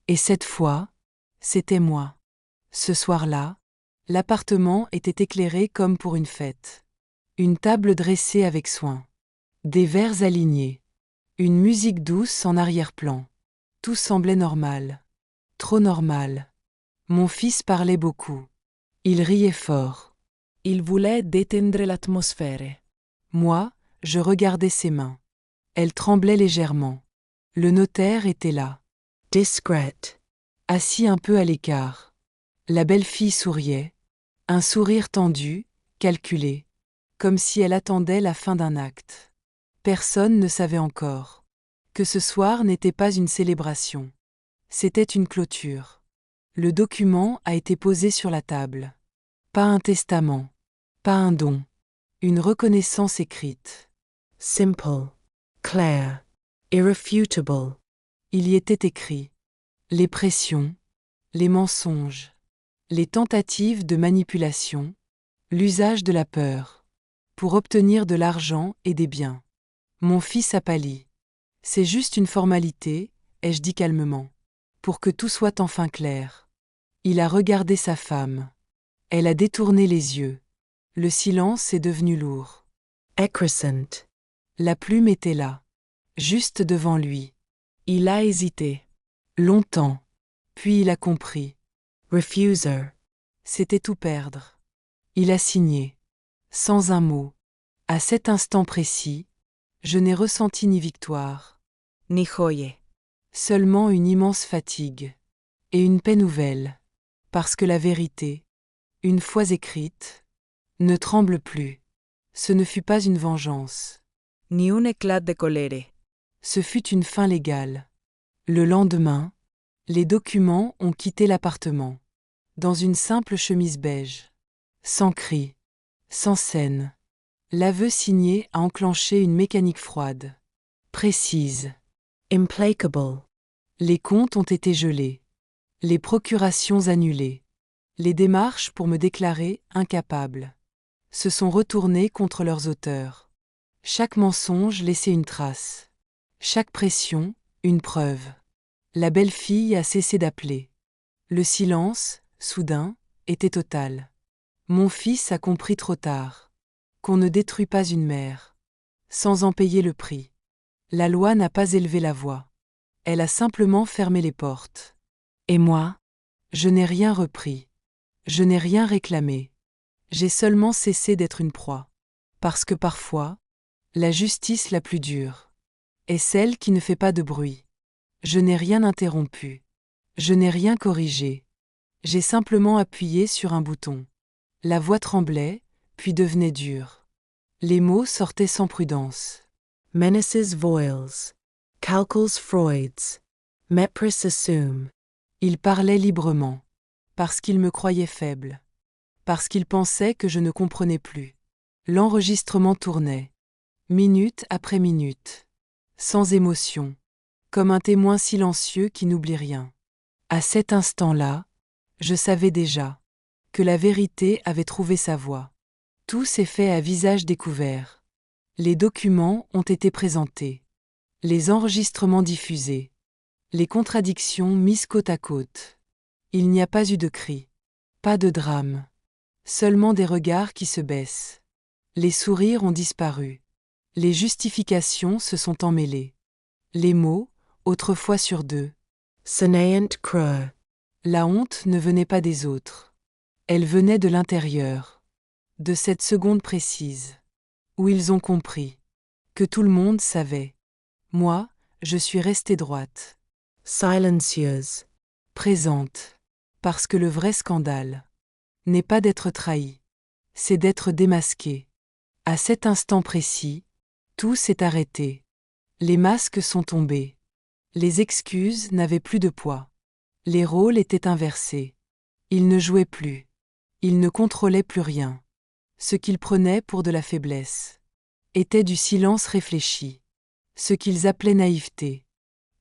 Et cette fois, c'était moi. Ce soir-là, l'appartement était éclairé comme pour une fête. Une table dressée avec soin. Des verres alignés. Une musique douce en arrière-plan. Tout semblait normal. Trop normal. Mon fils parlait beaucoup. Il riait fort. Il voulait détendre l'atmosphère. Moi, je regardais ses mains. Elles tremblaient légèrement. Le notaire était là. Discret. Assis un peu à l'écart. La belle-fille souriait. Un sourire tendu, calculé. Comme si elle attendait la fin d'un acte. Personne ne savait encore. Que ce soir n'était pas une célébration. C'était une clôture. Le document a été posé sur la table. Pas un testament. Pas un don. Une reconnaissance écrite. Simple. Clair. Irrefutable. Il y était écrit. Les pressions. Les mensonges. Les tentatives de manipulation. L'usage de la peur. Pour obtenir de l'argent et des biens. Mon fils a pâli. C'est juste une formalité, ai-je dit calmement. Pour que tout soit enfin clair. Il a regardé sa femme. Elle a détourné les yeux. Le silence est devenu lourd. Excrescent. La plume était là. Juste devant lui. Il a hésité. Longtemps. Puis il a compris. Refuser. C'était tout perdre. Il a signé. Sans un mot. À cet instant précis, je n'ai ressenti ni victoire. Ni joye. Seulement une immense fatigue. Et une paix nouvelle. Parce que la vérité, une fois écrite, ne tremble plus. Ce ne fut pas une vengeance. Ni un éclat de colère. Ce fut une fin légale. Le lendemain, les documents ont quitté l'appartement. Dans une simple chemise beige. Sans cri. Sans scène. L'aveu signé a enclenché une mécanique froide. précise. Implacable. Les comptes ont été gelés. Les procurations annulées. Les démarches pour me déclarer incapable se sont retournées contre leurs auteurs. Chaque mensonge laissait une trace. Chaque pression, une preuve. La belle-fille a cessé d'appeler. Le silence, soudain, était total. Mon fils a compris trop tard qu'on ne détruit pas une mère sans en payer le prix. La loi n'a pas élevé la voix. Elle a simplement fermé les portes. Et moi, je n'ai rien repris. Je n'ai rien réclamé. J'ai seulement cessé d'être une proie. Parce que parfois, la justice la plus dure est celle qui ne fait pas de bruit. Je n'ai rien interrompu. Je n'ai rien corrigé. J'ai simplement appuyé sur un bouton. La voix tremblait, puis devenait dure. Les mots sortaient sans prudence. Menaces voiles. Calculs freuds. Mepris assume. Il parlait librement. Parce qu'il me croyait faible. Parce qu'il pensait que je ne comprenais plus. L'enregistrement tournait. Minute après minute. Sans émotion. Comme un témoin silencieux qui n'oublie rien. À cet instant-là, je savais déjà que la vérité avait trouvé sa voie. Tout s'est fait à visage découvert. Les documents ont été présentés. Les enregistrements diffusés. Les contradictions mises côte à côte. Il n'y a pas eu de cris. Pas de drame. Seulement des regards qui se baissent. Les sourires ont disparu. Les justifications se sont emmêlées. Les mots, autrefois sur deux. Seneant creux. La honte ne venait pas des autres. Elle venait de l'intérieur. De cette seconde précise. Où ils ont compris. Que tout le monde savait. Moi, je suis restée droite. Silencieuse. Présente. Parce que le vrai scandale n'est pas d'être trahi. C'est d'être démasqué. À cet instant précis, tout s'est arrêté. Les masques sont tombés. Les excuses n'avaient plus de poids. Les rôles étaient inversés. Ils ne jouaient plus. Ils ne contrôlaient plus rien. Ce qu'ils prenaient pour de la faiblesse était du silence réfléchi. Ce qu'ils appelaient naïveté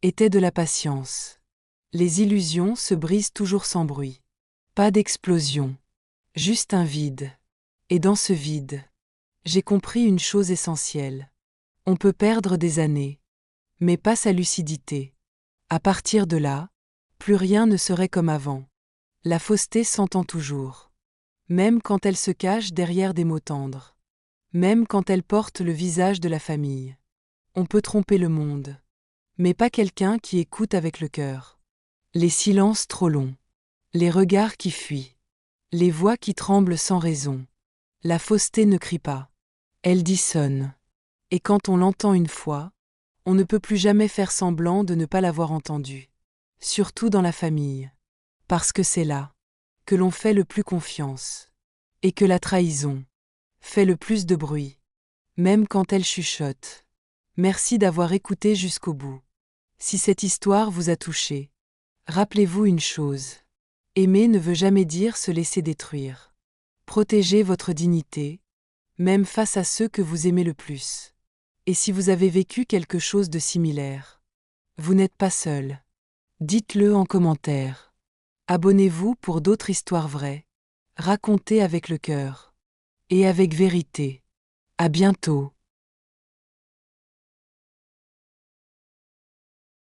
était de la patience. Les illusions se brisent toujours sans bruit. Pas d'explosion. Juste un vide. Et dans ce vide, j'ai compris une chose essentielle. On peut perdre des années, mais pas sa lucidité. À partir de là, plus rien ne serait comme avant. La fausseté s'entend toujours. Même quand elle se cache derrière des mots tendres. Même quand elle porte le visage de la famille. On peut tromper le monde. Mais pas quelqu'un qui écoute avec le cœur. Les silences trop longs. Les regards qui fuient. Les voix qui tremblent sans raison. La fausseté ne crie pas. Elle dissonne. Et quand on l'entend une fois, on ne peut plus jamais faire semblant de ne pas l'avoir entendue. Surtout dans la famille. Parce que c'est là que l'on fait le plus confiance. Et que la trahison fait le plus de bruit. Même quand elle chuchote. Merci d'avoir écouté jusqu'au bout. Si cette histoire vous a touché, rappelez-vous une chose. Aimer ne veut jamais dire se laisser détruire. Protégez votre dignité, même face à ceux que vous aimez le plus. Et si vous avez vécu quelque chose de similaire, vous n'êtes pas seul. Dites-le en commentaire. Abonnez-vous pour d'autres histoires vraies, racontées avec le cœur et avec vérité. À bientôt.